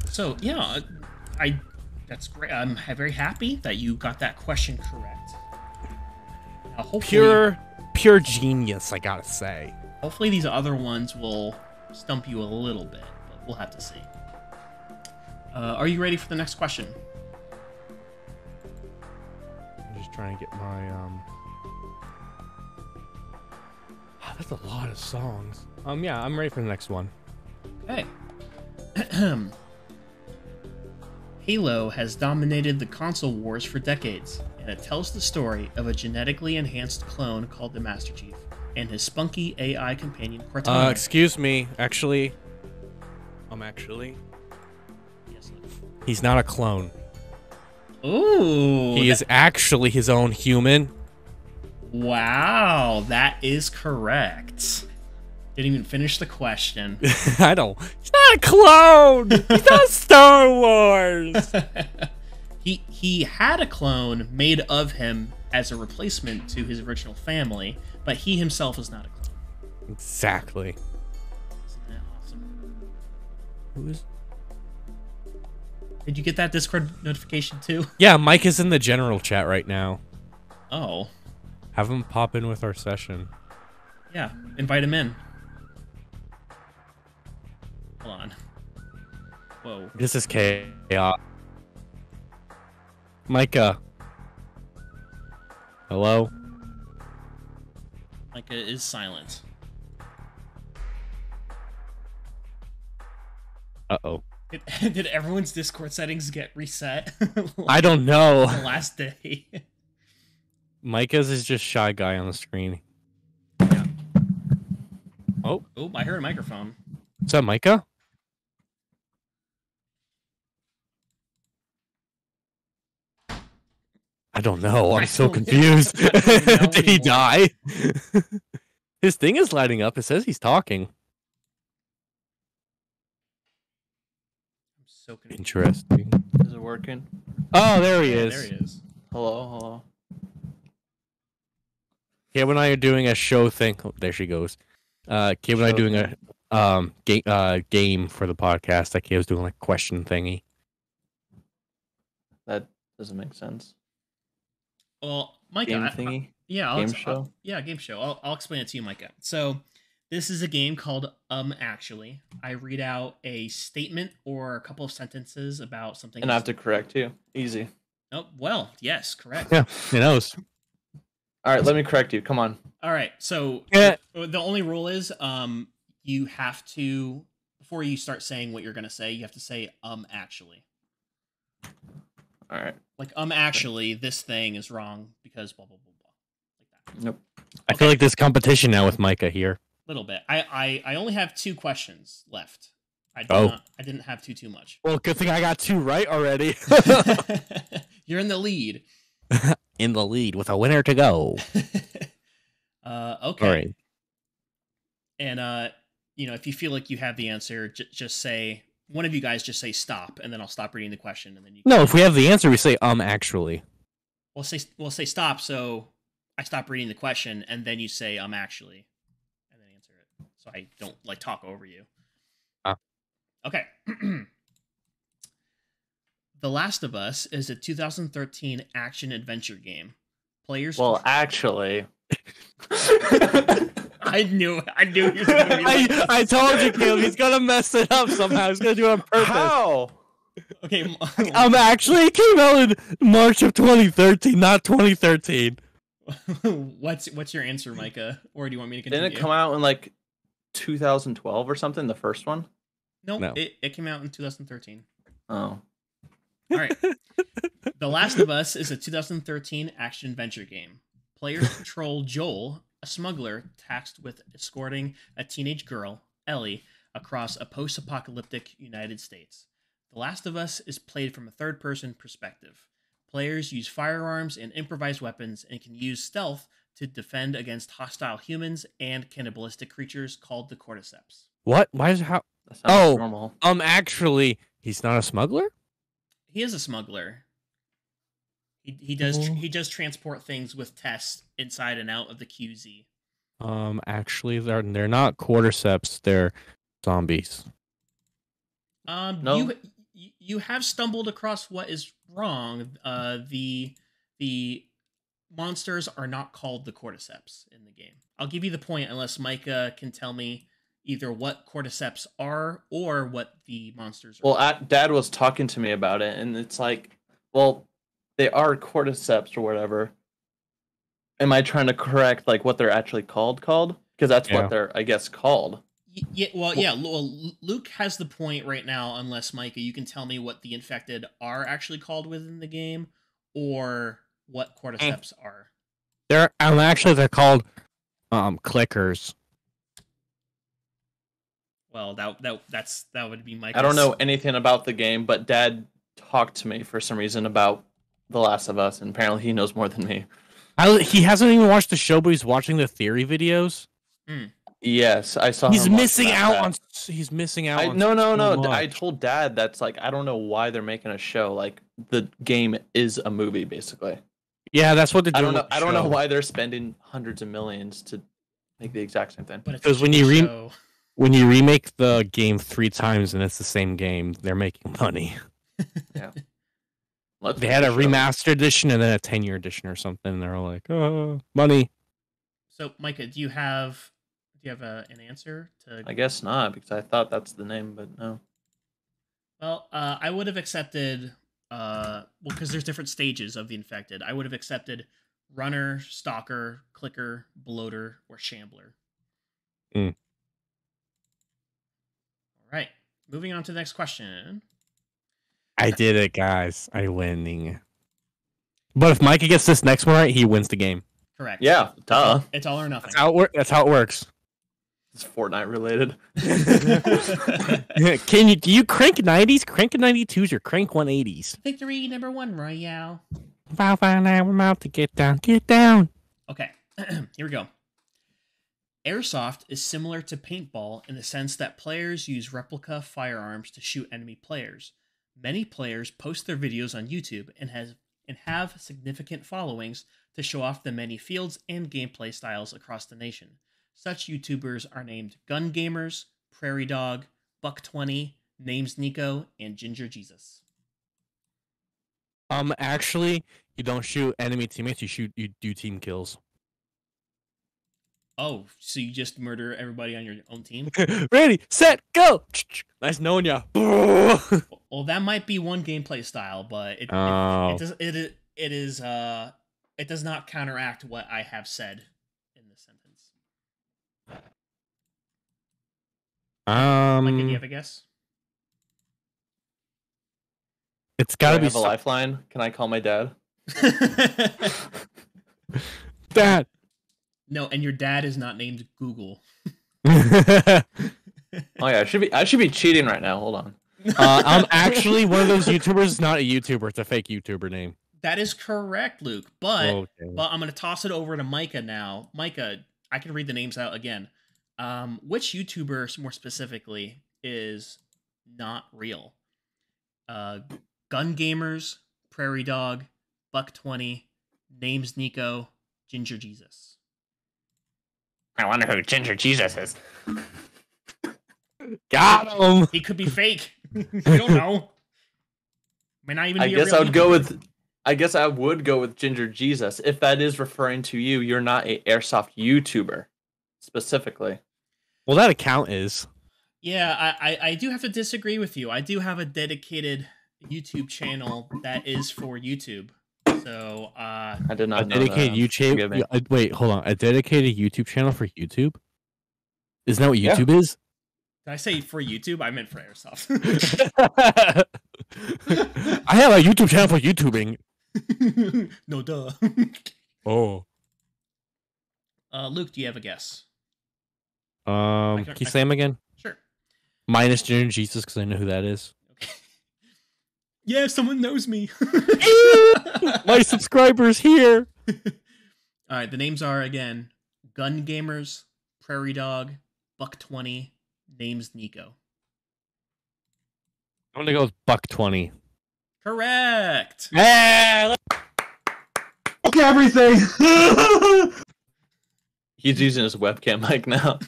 So yeah, that's great. I'm very happy that you got that question correct. Now, Pure genius, I gotta say. hopefully these other ones will stump you a little bit, but we'll have to see. Are you ready for the next question? I'm just trying to get my That's a lot of songs. Yeah, I'm ready for the next one. Okay. Halo has dominated the console wars for decades, and it tells the story of a genetically enhanced clone called the Master Chief and his spunky AI companion Cortana. Excuse me. Actually, Yes, he's not a clone. ooh, He is actually his own human. wow, that is correct. Didn't even finish the question. I don't. He's not a clone. He's not Star Wars. He had a clone made of him as a replacement to his original family, but he himself is not a clone. Exactly. Isn't that awesome? Who is? Did you get that Discord notification too? Yeah, Mike is in the general chat right now. Oh, Have him pop in with our session. yeah. Invite him in. Hold on. Whoa. This is chaos. Micah. Hello? Micah is silent. Uh-oh. Did everyone's Discord settings get reset? I don't know. The last day. Micah's is just Shy Guy on the screen. Yeah. Oh, Oh, I heard a microphone. is that Micah? I don't know. I'm so confused. know Did he anymore. die? His thing is lighting up. It says he's talking. I'm So confused. Interesting. Is it working? Oh, there he Yeah, is. there he is. Hello. Caleb and I are doing a show thing. Oh, there she goes. Caleb and I are Show doing thing. a game for the podcast. That Caleb's doing like question thingy. That doesn't make sense. Well, Micah, Game thingy? yeah, Game show? game show. I'll explain it to you, Micah. So, this is a game called Actually. I read out a statement or a couple of sentences about something. And I have to correct you. Easy. Oh, well, yes, correct. Yeah, he knows. All right, let me correct you. Come on. All right. So, Yeah. the only rule is you have to, before you start saying what you're going to say, you have to say actually. All right. Like actually this thing is wrong because blah blah blah blah. Like that. Nope. I feel like there's competition now with Micah here. Little bit. I only have 2 questions left. I didn't have too much. Well, good thing I got 2 right already. You're in the lead. In the lead with a winner to go. Okay. All right. And if you feel like you have the answer, just say, one of you guys just say stop, and then I'll stop reading the question, and then you. No, if we have the answer, we say actually. We'll say stop. So I stop reading the question, and then you say actually, and then answer it. So I don't like talk over you. Okay. The Last of Us is a 2013 action adventure game. Players. Well, actually. I knew he was going to be like this. I told you, Caleb, he's gonna mess it up somehow. He's gonna do it on purpose. How? Okay. Actually, it came out in March of 2013, not 2013. What's your answer, Micah? Or do you want me to continue? Didn't it come out in like 2012 or something? The first one? Nope, No. It came out in 2013. Oh. All right. The Last of Us is a 2013 action-adventure game. Players control Joel, a smuggler tasked with escorting a teenage girl, Ellie, across a post-apocalyptic United States. The Last of Us is played from a third-person perspective. Players use firearms and improvised weapons and can use stealth to defend against hostile humans and cannibalistic creatures called the cordyceps. What? Why is how? That sounds normal. Actually, he's not a smuggler? He is a smuggler. He does transport things with Tess inside and out of the QZ. Actually, they're not cordyceps. They're zombies. No. You have stumbled across what is wrong. The monsters are not called the cordyceps in the game. I'll give you the point unless Micah can tell me either what cordyceps are or what the monsters are. Well, Dad was talking to me about it, and it's like, well, they are cordyceps or whatever. Am I trying to correct like what they're actually called? Because that's what they're, I guess, called. Yeah. Well, Luke has the point right now. Unless Micah, you can tell me what the infected are actually called within the game, or what cordyceps are. They're called clickers. Well, that would be Micah. I don't know anything about the game, but Dad talked to me for some reason about The Last of Us, and apparently he knows more than me. He hasn't even watched the show, but he's watching the theory videos. Yes, I saw. He's him missing watch out that. on. He's missing out. on No. so much. I told Dad that's like I don't know why they're making a show. Like the game is a movie, basically. Yeah, that's what they're I doing. don't know. I don't know why they're spending hundreds of millions to make the exact same thing. Because when you remake the game 3 times and it's the same game, they're making money. Yeah. They had a remastered edition and then a 10-year edition or something. And they're all like, "Oh, money." So, Micah, do you have an answer to? I guess not, because I thought that's the name, but no. Well, I would have accepted. Because there's different stages of the infected. I would have accepted runner, stalker, clicker, bloater, or shambler. All right. Moving on to the next question. I did it, guys. I'm winning. But if Micah gets this next one right, he wins the game. Correct. Yeah, duh. It's all or nothing. That's how it works. It's Fortnite related. Do you crank 90s, crank 92s, or crank 180s? Victory number 1, Royale. Wow, now we're about to get down. Get down. Okay, here we go. Airsoft is similar to paintball in the sense that players use replica firearms to shoot enemy players. Many players post their videos on YouTube and have significant followings to show off the many fields and gameplay styles across the nation. Such YouTubers are named Gun Gamers, Prairie Dog, Buck20, Names Nico, and Ginger Jesus. Actually, you don't shoot enemy teammates. You do team kills. Oh, so you just murder everybody on your own team? Ready, set, go. Nice knowing ya. Well, that might be one gameplay style, but it does not counteract what I have said in this sentence. Mike, do you have a guess? It's Do I gotta be have a lifeline? Can I call my dad? Dad. No, and your dad is not named Google. Oh yeah, I should be cheating right now. Hold on. I'm actually one of those YouTubers. It's not a YouTuber. It's a fake YouTuber name. That is correct, Luke. But Okay. I'm going to toss it over to Micah now. Micah, I can read the names out again. Which YouTuber, more specifically, is not real? Gun Gamers, Prairie Dog, Buck20, Names Nico, Ginger Jesus. I wonder who Ginger Jesus is. Got him. He could be fake. You don't know. May not even I be guess a real I would go YouTuber. with. I guess I would go with Ginger Jesus if that is referring to you. You're not a airsoft YouTuber, specifically. Well, that account is. Yeah, I do have to disagree with you. I do have a dedicated YouTube channel that is for YouTube. So, I did not A know dedicated that. Forgive me. YouTube. Wait, hold on. A dedicated YouTube channel for YouTube? Isn't that what YouTube is? did I say for YouTube? I meant for Airsoft. I have a YouTube channel for YouTubing. No, duh. Oh. Luke, do you have a guess? Can you say him again? Sure. Minus Ginger Jesus, because I know who that is. Okay. Yeah, someone knows me. My subscribers here. All right, the names are again Gun Gamers, Prairie Dog, Buck20, Names Nico. I'm gonna go with Buck20. Correct. Hey, Okay, everything. He's using his webcam mic now.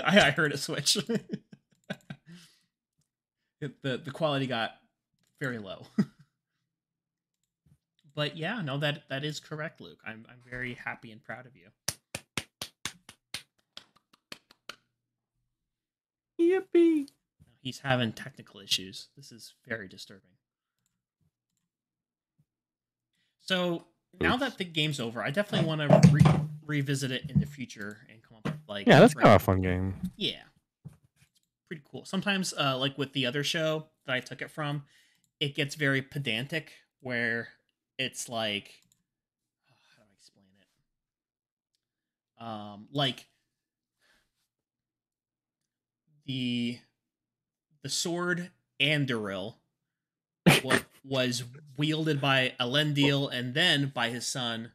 I heard a switch. The quality got very low. But yeah, no, that is correct, Luke. I'm very happy and proud of you. Yippee! He's having technical issues. This is very disturbing. So now that the game's over, I definitely want to revisit it in the future and come up with like yeah, that's kind of a fun game. Yeah, pretty cool. Sometimes, like with the other show that I took it from, it gets very pedantic, where it's like, how do I explain it? Like the sword Anduril was wielded by Elendil and then by his son.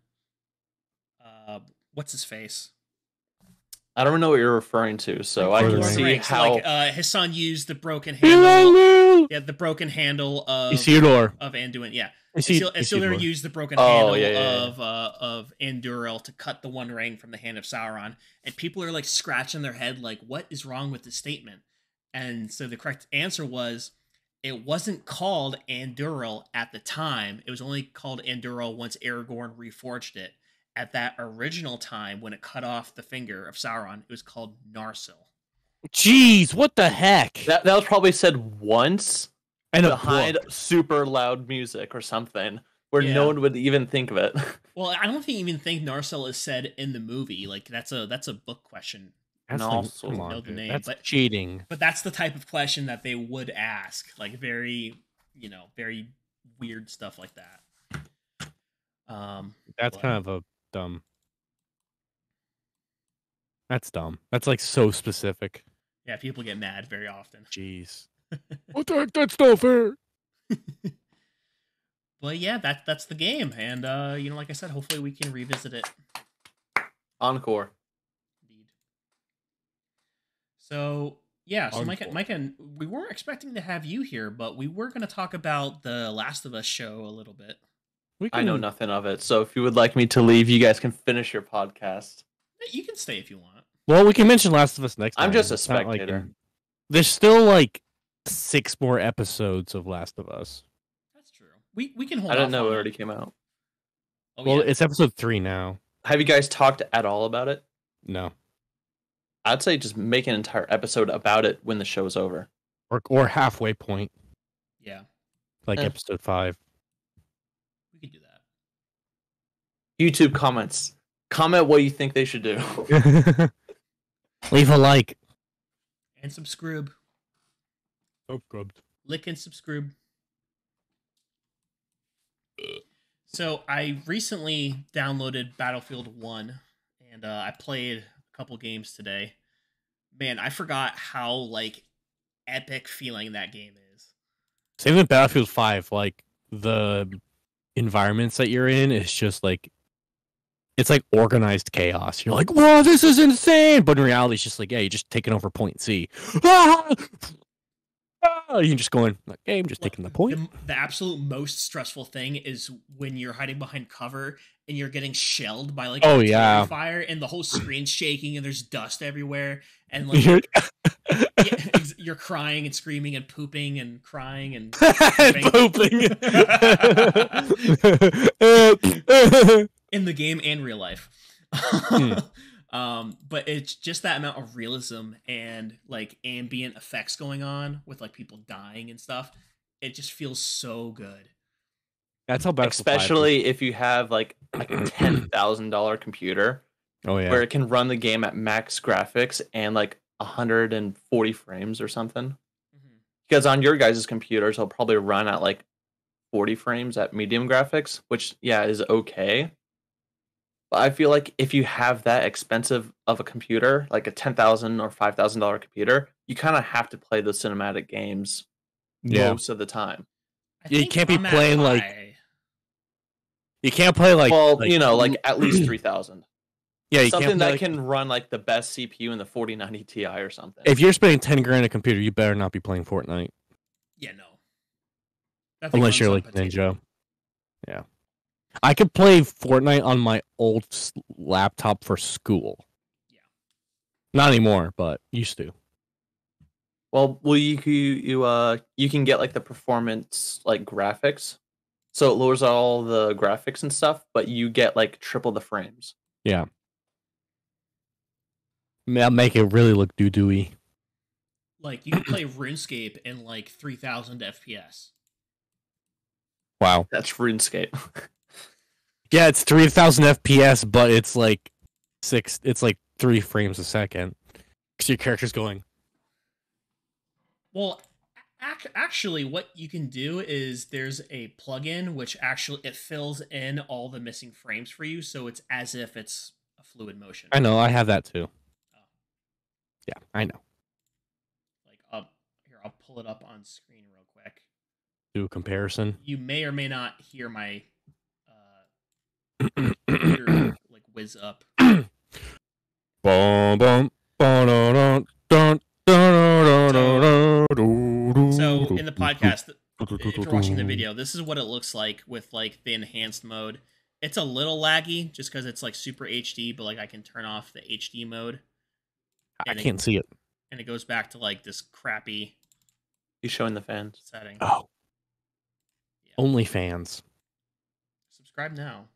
What's his face? I don't know what you're referring to, so I Lord can of the see Rings. how. Like, his son used the broken handle. Yeah, the broken handle of Isildur. Anduin. Yeah, Isildur. Isildur used the broken Oh, handle yeah. of Anduril to cut the One Ring from the hand of Sauron, and people are like scratching their head, like, "What is wrong with this statement?" And so the correct answer was, it wasn't called Anduril at the time. It was only called Anduril once Aragorn reforged it. At that original time, when it cut off the finger of Sauron, it was called Narsil. Jeez, what the heck? That was probably said once And a behind book. super loud music or something, where Yeah. no one would even think of it. Well, I don't even think Narsil is said in the movie. Like that's a book question. That's And like- also come on, know the dude. name, That's but- cheating. But that's the type of question that they would ask. Like very, very weird stuff like that. That's but- kind of a dumb. That's dumb. That's like so specific. Yeah, people get mad very often. Jeez. What the heck? That's not fair. But yeah, that's the game. And like I said, hopefully we can revisit it. Encore. Indeed. So Yeah, so Unfortunate. Micah, we weren't expecting to have you here, but we were going to talk about the Last of Us show a little bit. We I know can- nothing of it, so if you would like me to leave, you guys can finish your podcast. You can stay if you want. Well, we can mention Last of Us next time. I'm just a It's not like spectator. there's still like 6 more episodes of Last of Us. That's true. We can hold I off didn't know on it already came out. Oh, Well, yeah. it's episode 3 now. Have you guys talked at all about it? No. I'd say just make an entire episode about it when the show's over. Or halfway point, Yeah, like Eh. episode 5. we could do that. YouTube comments. Comment what you think they should do. Leave a like. And subscribe. Lick and subscribe. So I recently downloaded Battlefield 1, and I played a couple games today. Man, I forgot how like epic feeling that game is. Same with Battlefield 5. Like the environments that you're in is just like it's like organized chaos. You're like, whoa, this is insane. But in reality, it's just like, yeah, you're just taking over point C. Ah! Ah! You're just going, okay, I'm just taking the point. The absolute most stressful thing is when you're hiding behind cover and you're getting shelled by like Oh, artillery yeah. fire, and the whole screen's shaking and there's dust everywhere, and like You're you're crying and screaming and pooping and crying and pooping. in the game and real life. But it's just that amount of realism and like ambient effects going on with like people dying and stuff. It just feels so good. That's how Battlefield 5 is. Especially if you have like a $10,000 computer Oh yeah. where it can run the game at max graphics and like 140 frames or something. Because on your guys' computers, it'll probably run at like 40 frames at medium graphics, which yeah is okay. But I feel like if you have that expensive of a computer, like a $10,000 or $5,000 computer, you kind of have to play those cinematic games Yeah. most of the time. I Yeah, you think can't be I'm at playing, like, high. You can't play like Well, like, you know, like at least 3,000. yeah, you Something can't play, that like, can run like the best CPU in the 4090 Ti or something. if you're spending 10 grand on a computer, you better not be playing Fortnite Yeah, no. That thing unless runs you're on like potato. Ninja. Yeah, I could play Fortnite on my old laptop for school. Yeah. Not anymore, but used to. Well, you can get like the performance like graphics, so it lowers all the graphics and stuff, but you get like triple the frames. Yeah, make it really look doo-dooey. Like you can play RuneScape in like 3,000 FPS. Wow. That's RuneScape. Yeah, it's 3,000 FPS, but it's like It's like 3 frames a second. Because your character's going. Well, actually, what you can do is there's a plugin which actually it fills in all the missing frames for you, so it's as if it's a fluid motion. I know, I have that too. Oh. Yeah, I know. Like, here, I'll pull it up on screen real quick. Do a comparison. You may or may not hear my computer like whiz up. Boom, boom, dun, dun, So in the podcast, if you're watching the video, this is what it looks like with like the enhanced mode. It's a little laggy just because it's like super HD, but like I can turn off the HD mode. I can't see it. And it goes back to like this crappy He's showing the fans. setting. Oh, Yeah. only fans. Subscribe now.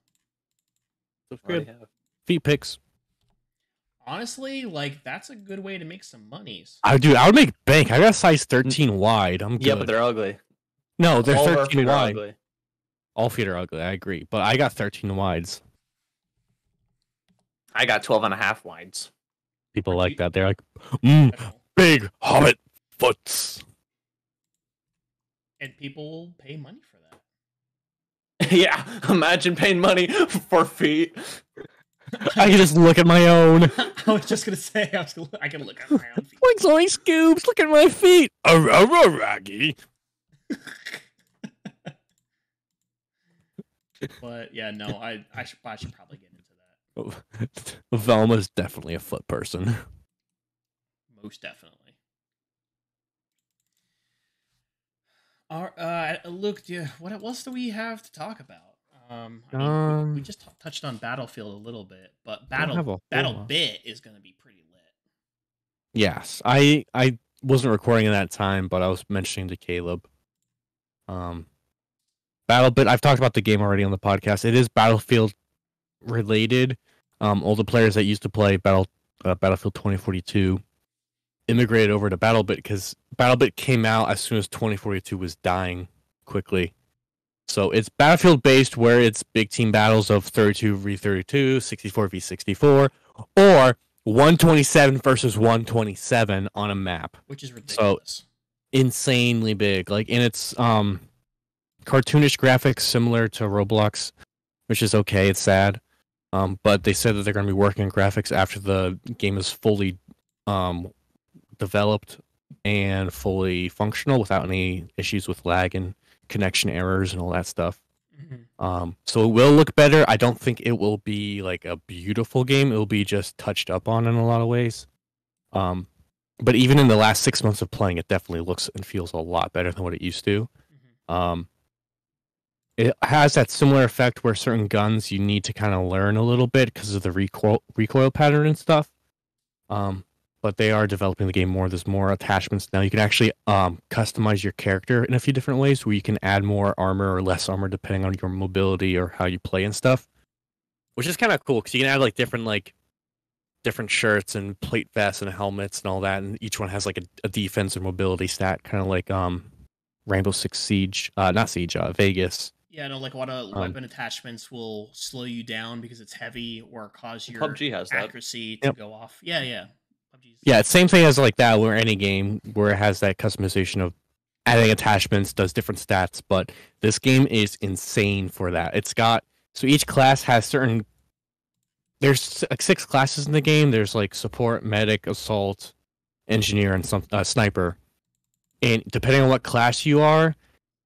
Already Good. have. Feet pics. Honestly, like that's a good way to make some monies. I would make bank. I got size 13 wide. I'm good. Yeah, but they're ugly. No, they're All of our 13 feet are wide. ugly. All feet are ugly. I agree, but I got 13 wides. I got 12 and a half wides. People Are like you- that. They're like, Special. big hobbit foots. And people will pay money for that. Yeah, imagine paying money for feet. I can just look at my own. I was just gonna say I can look at my own feet. Like Zoe Scoops, look at my feet. Raggy. But yeah, no, I should probably get into that. Velma's definitely a foot person. Most definitely. Luke, what else do we have to talk about? I mean, we Um, just touched on Battlefield a little bit, but I don't have a whole Battle lot. Bit is going to be pretty lit. Yes, I wasn't recording at that time, but I was mentioning to Caleb. BattleBit. I've talked about the game already on the podcast. It is Battlefield related. All the players that used to play Battlefield 2042 immigrated over to BattleBit because BattleBit came out as soon as 2042 was dying quickly. So it's Battlefield based, where it's big team battles of 32 v 32, 64 v 64, or 127 versus 127 on a map. Which is So ridiculous. insanely big. Like, and it's cartoonish graphics similar to Roblox, which is okay. It's sad. But they said that they're going to be working on graphics after the game is fully developed and fully functional without any issues with lag and connection errors and all that stuff. So it will look better. I don't think it will be like a beautiful game. It will be just touched up on in a lot of ways. But even in the last 6 months of playing, it definitely looks and feels a lot better than what it used to. It has that similar effect where certain guns you need to kind of learn a little bit because of the recoil pattern and stuff. But they are developing the game more. There's more attachments now. You can actually customize your character in a few different ways, where you can add more armor or less armor depending on your mobility or how you play and stuff. Which is kind of cool because you can add like different shirts and plate vests and helmets and all that, and each one has like a defense or mobility stat, kind of like Rainbow Six Siege, not Siege, Vegas. Yeah, no, like a lot of weapon attachments will slow you down because it's heavy or cause your PUBG has that. accuracy to go off. Yeah. PUBG's Yeah, it's same thing as like that, where any game where it has that customization of adding attachments, does different stats, but this game is insane for that. It's got, so each class has certain, there's like 6 classes in the game. There's like support, medic, assault, engineer, and some sniper. And depending on what class you are,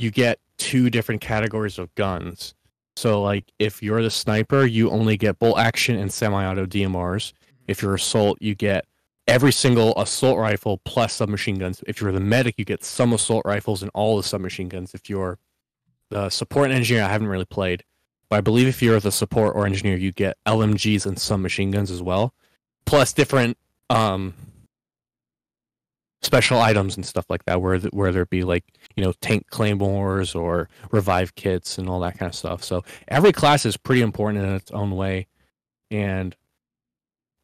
you get 2 different categories of guns. So like if you're the sniper, you only get bolt action and semi-auto DMRs. If you're assault, you get every single assault rifle plus submachine guns. If you're the medic, you get some assault rifles and all the submachine guns. If you're the support and engineer, I haven't really played, but I believe if you're the support or engineer, you get LMGs and some machine guns as well, plus different special items and stuff like that, where there be like, you know, tank claymores or revive kits and all that kind of stuff. So every class is pretty important in its own way, and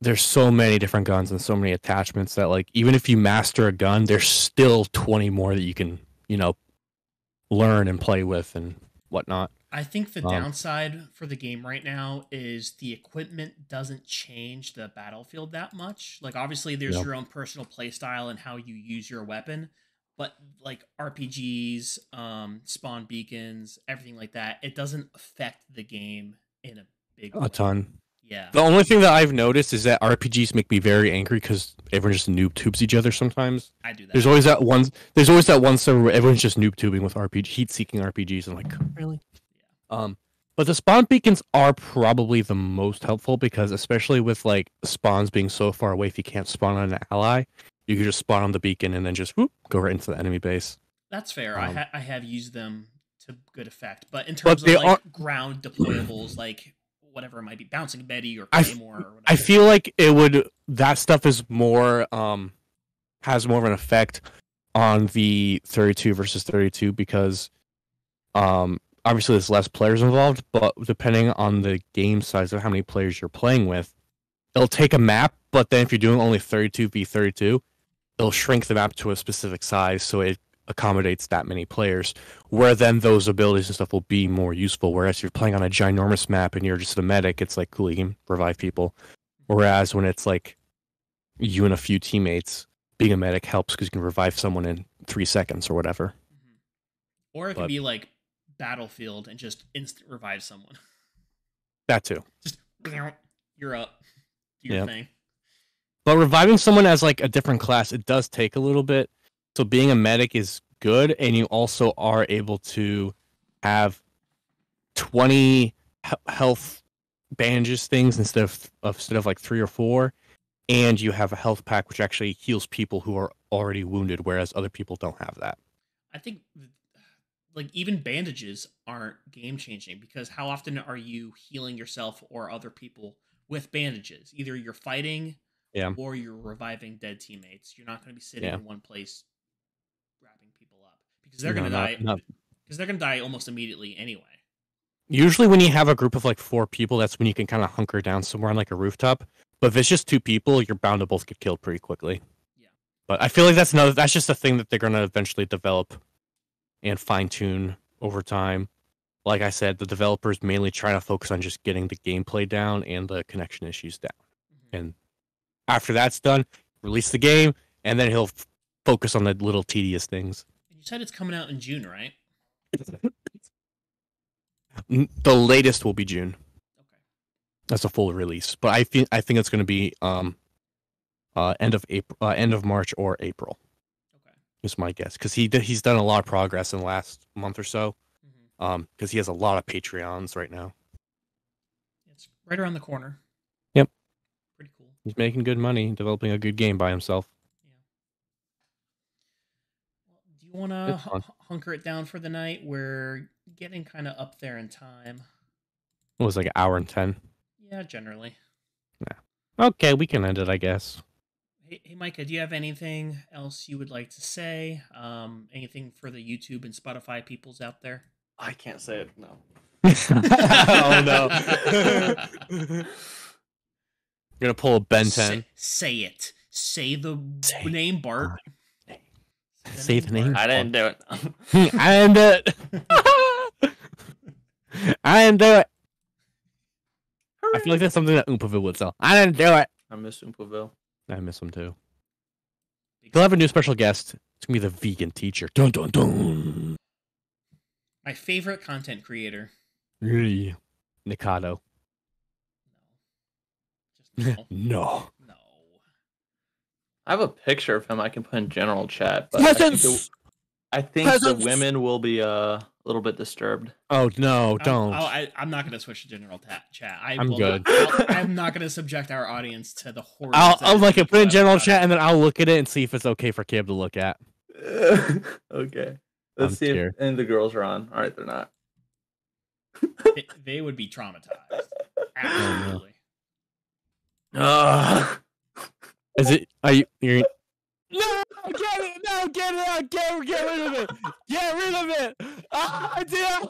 there's so many different guns and so many attachments that, like, even if you master a gun, there's still 20 more that you can, you know, learn and play with and whatnot. I think the downside for the game right now is the equipment doesn't change the battlefield that much. Like, obviously, there's your own personal playstyle and how you use your weapon, but like RPGs, spawn beacons, everything like that, it doesn't affect the game in a big way. A ton. Yeah. The only thing that I've noticed is that RPGs make me very angry because everyone just noob tubes each other sometimes. I do that. There's always that one. There's always that one server where everyone's just noob tubing with heat-seeking RPGs. I'm like, really? But the spawn beacons are probably the most helpful because, especially with like spawns being so far away, if you can't spawn on an ally, you can just spawn on the beacon and then just go right into the enemy base. That's fair. I have used them to good effect, but in terms of like ground deployables, like whatever it might be, bouncing Betty or Claymore or whatever. I feel like that stuff is more has more of an effect on the 32 versus 32 because obviously there's less players involved, but depending on the game size of how many players you're playing with, it'll take a map, but then if you're doing only 32 v 32, it'll shrink the map to a specific size so it accommodates that many players, where then those abilities and stuff will be more useful. Whereas if you're playing on a ginormous map and you're just a medic, it's like, cool, you can revive people. Whereas when it's like you and a few teammates, being a medic helps because you can revive someone in 3 seconds or whatever. Or it can be like Battlefield and just instant revive someone. That too. Just you're up. Do your thing. But reviving someone as like a different class, it does take a little bit. So being a medic is good, and you also are able to have 20 health bandages things instead of like 3 or 4, and you have a health pack which actually heals people who are already wounded, whereas other people don't have that. I think like even bandages aren't game changing because how often are you healing yourself or other people with bandages? Either you're fighting Yeah. or you're reviving dead teammates. You're not going to be sitting Yeah. in one place wrapping people up because they're going to die. Because they're going to die almost immediately anyway. Usually when you have a group of like 4 people, that's when you can kind of hunker down somewhere on like a rooftop. But if it's just 2 people, you're bound to both get killed pretty quickly. Yeah. But I feel like that's just a thing that they're going to eventually develop and fine tune over time. Like I said, the developers mainly try to focus on just getting the gameplay down and the connection issues down. Mm-hmm. And after that's done, release the game, and then he'll focus on the little tedious things. And you said it's coming out in June, right? The latest will be June. Okay. That's a full release, but I think it's going to be end of March or April. Okay. Is my guess because he's done a lot of progress in the last month or so. Mm-hmm. Because he has a lot of Patreons right now. It's right around the corner. Yep. Pretty cool. He's making good money, developing a good game by himself. Yeah. Well, do you want to hunker it down for the night? We're getting kind of up there in time. It was like an hour and 10. Yeah, generally. Yeah. Okay, we can end it, I guess. Hey, Micah, do you have anything else you would like to say? Anything for the YouTube and Spotify peoples out there? I can't say it. No. Oh no. You're gonna pull a Ben 10. Say it. Say the name, Bart. Say the name. I didn't do it. I didn't do it. I didn't do it. I feel like that's something that Oompaville would sell. I didn't do it. I miss Oompaville. I miss him too. They'll have a new special guest. It's gonna be the vegan teacher. Dun dun dun. My favorite content creator. Really? Nikado. No. Just no. No. No. I have a picture of him I can put in general chat, but Peasants! I think the women will be a little bit disturbed. Oh no! Don't. I'm not going to switch to general chat. I'm good. I'm not going to subject our audience to the horror. I'll like put in general chat and then I'll look at it and see if it's okay for Cab to look at. Okay. Let's see if any of the girls are on. All right, they're not. They would be traumatized. Absolutely. Is it? Are you? You're... No! Get it! No! Get it out! Get rid of it! Get rid of it! I did.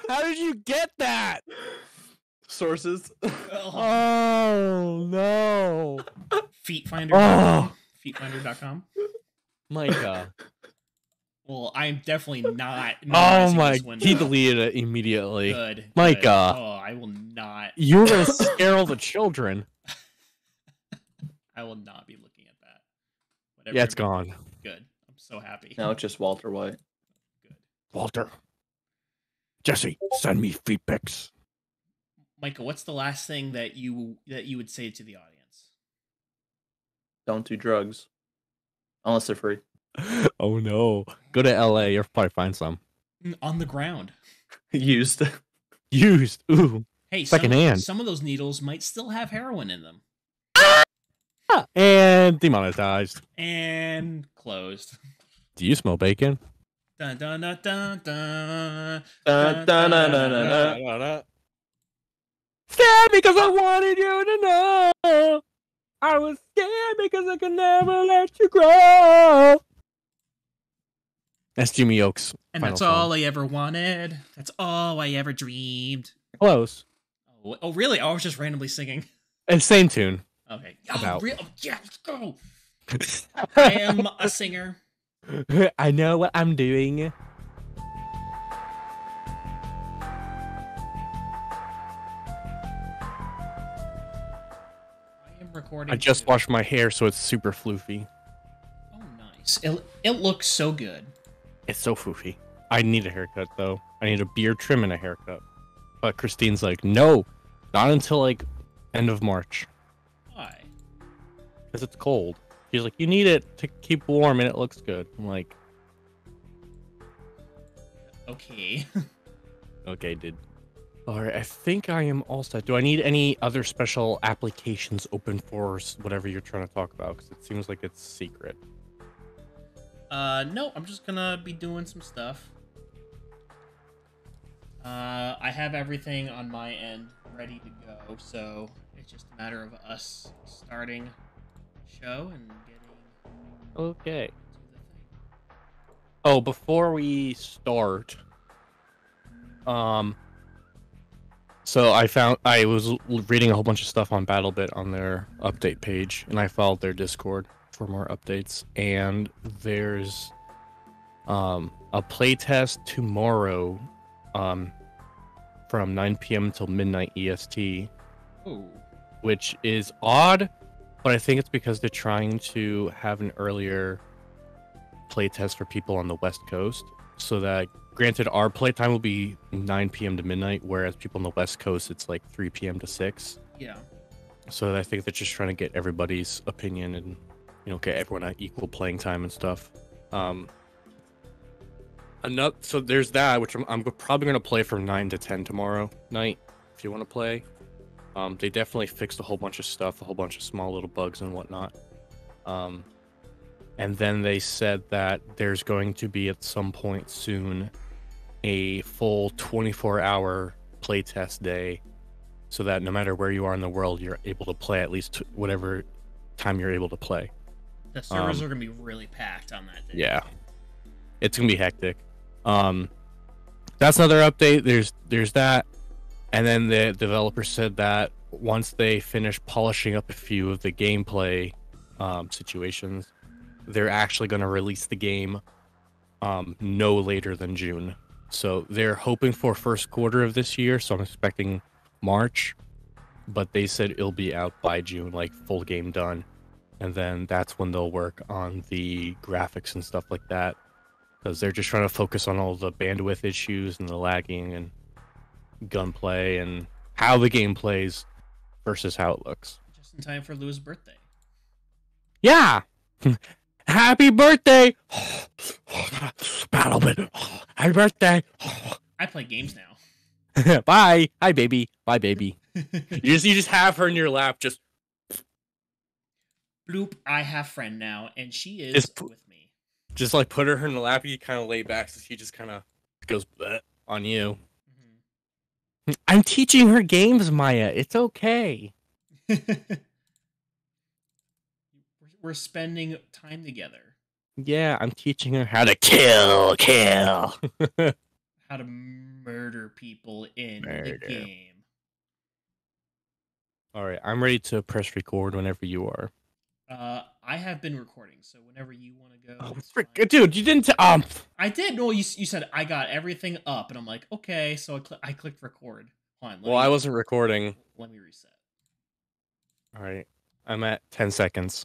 How did you get that? Sources. Oh no! Feetfinder. Oh. Feetfinder.com. Micah. Well, I'm definitely not. Oh my! He deleted it immediately. Good. Micah. Oh, I will not. You were gonna scare all the children. I will not be looking at that. Whatever. Yeah, it's gone. Good. I'm so happy. Now it's just Walter White. Good. Walter. Jesse, send me feet pics. Micah, what's the last thing that you would say to the audience? Don't do drugs. Unless they're free. Oh no. Go to LA, you'll probably find some. On the ground. Used. Used. Ooh. Hey, secondhand. Some of those needles might still have heroin in them. And demonetized. And closed. Do you smell bacon? Dun, dun, dun, dun, dun, Dun, dun, dun, dun, dun, dun. Scared because I wanted you to know. I was scared because I could never let you grow. That's Jimmy Oaks. And that's all I ever wanted. That's all I ever dreamed. Close. Oh, really? I was just randomly singing. And same tune. Okay. About. Yeah, let's go. I am a singer. I know what I'm doing. I am recording. I just washed my hair, so it's super floofy. Oh, nice. It looks so good. It's so floofy. I need a haircut, though. I need a beard trim and a haircut. But Christine's like, no, not until, like, end of March. Why? Because it's cold. She's like, you need it to keep warm, and it looks good. I'm like, okay. okay, dude. Alright, I think I am all set. Do I need any other special applications open for whatever you're trying to talk about? Because it seems like it's secret. No, I'm just gonna be doing some stuff. I have everything on my end ready to go, so it's just a matter of us starting the show and getting Okay. to the thing. Oh, before we start, so I was reading a whole bunch of stuff on BattleBit on their update page, and I followed their Discord for more updates. And there's a playtest tomorrow, from 9 p.m. until midnight EST, Ooh. which is odd, but I think it's because they're trying to have an earlier playtest for people on the West Coast, so that, granted, our playtime will be 9 p.m. to midnight, whereas people on the West Coast, it's like 3 p.m. to 6. Yeah. So I think they're just trying to get everybody's opinion and, get everyone at equal playing time and stuff. So there's that, which I'm probably going to play from 9 to 10 tomorrow night, if you want to play. They definitely fixed a whole bunch of stuff, a whole bunch of small little bugs and whatnot. And then they said that there's going to be at some point soon a full 24-hour playtest day, so that no matter where you are in the world, you're able to play at least whatever time you're able to play. The servers are gonna be really packed on that day. Yeah, it's gonna be hectic. That's another update. There's that, and then the developer said that once they finish polishing up a few of the gameplay situations, they're actually going to release the game no later than June. So they're hoping for first quarter of this year, so I'm expecting March, but they said it'll be out by June, like full game done. And then that's when they'll work on the graphics and stuff like that, because they're just trying to focus on all the bandwidth issues and the lagging and gunplay and how the game plays versus how it looks. Just in time for Lou's birthday. Yeah! Happy birthday! Battleman! Happy birthday! I play games now. Bye! Hi, baby. Bye, baby. You just have her in your lap, just Bloop, I have friend now, and she is Just with me. just like put her in the lap, you kind of lay back, so she just kind of goes bleh on you. I'm teaching her games, Maya. It's okay. We're spending time together. Yeah, I'm teaching her how to kill. How to murder people in Murder. the game. All right, I'm ready to press record whenever you are. I have been recording, so whenever you want to go. Oh, it's frick, fine. dude, you didn't. I did. No, you said I got everything up, and I'm like, okay. So I clicked record. Hold on, Well, I wasn't recording. Let me reset. All right, I'm at 10 seconds.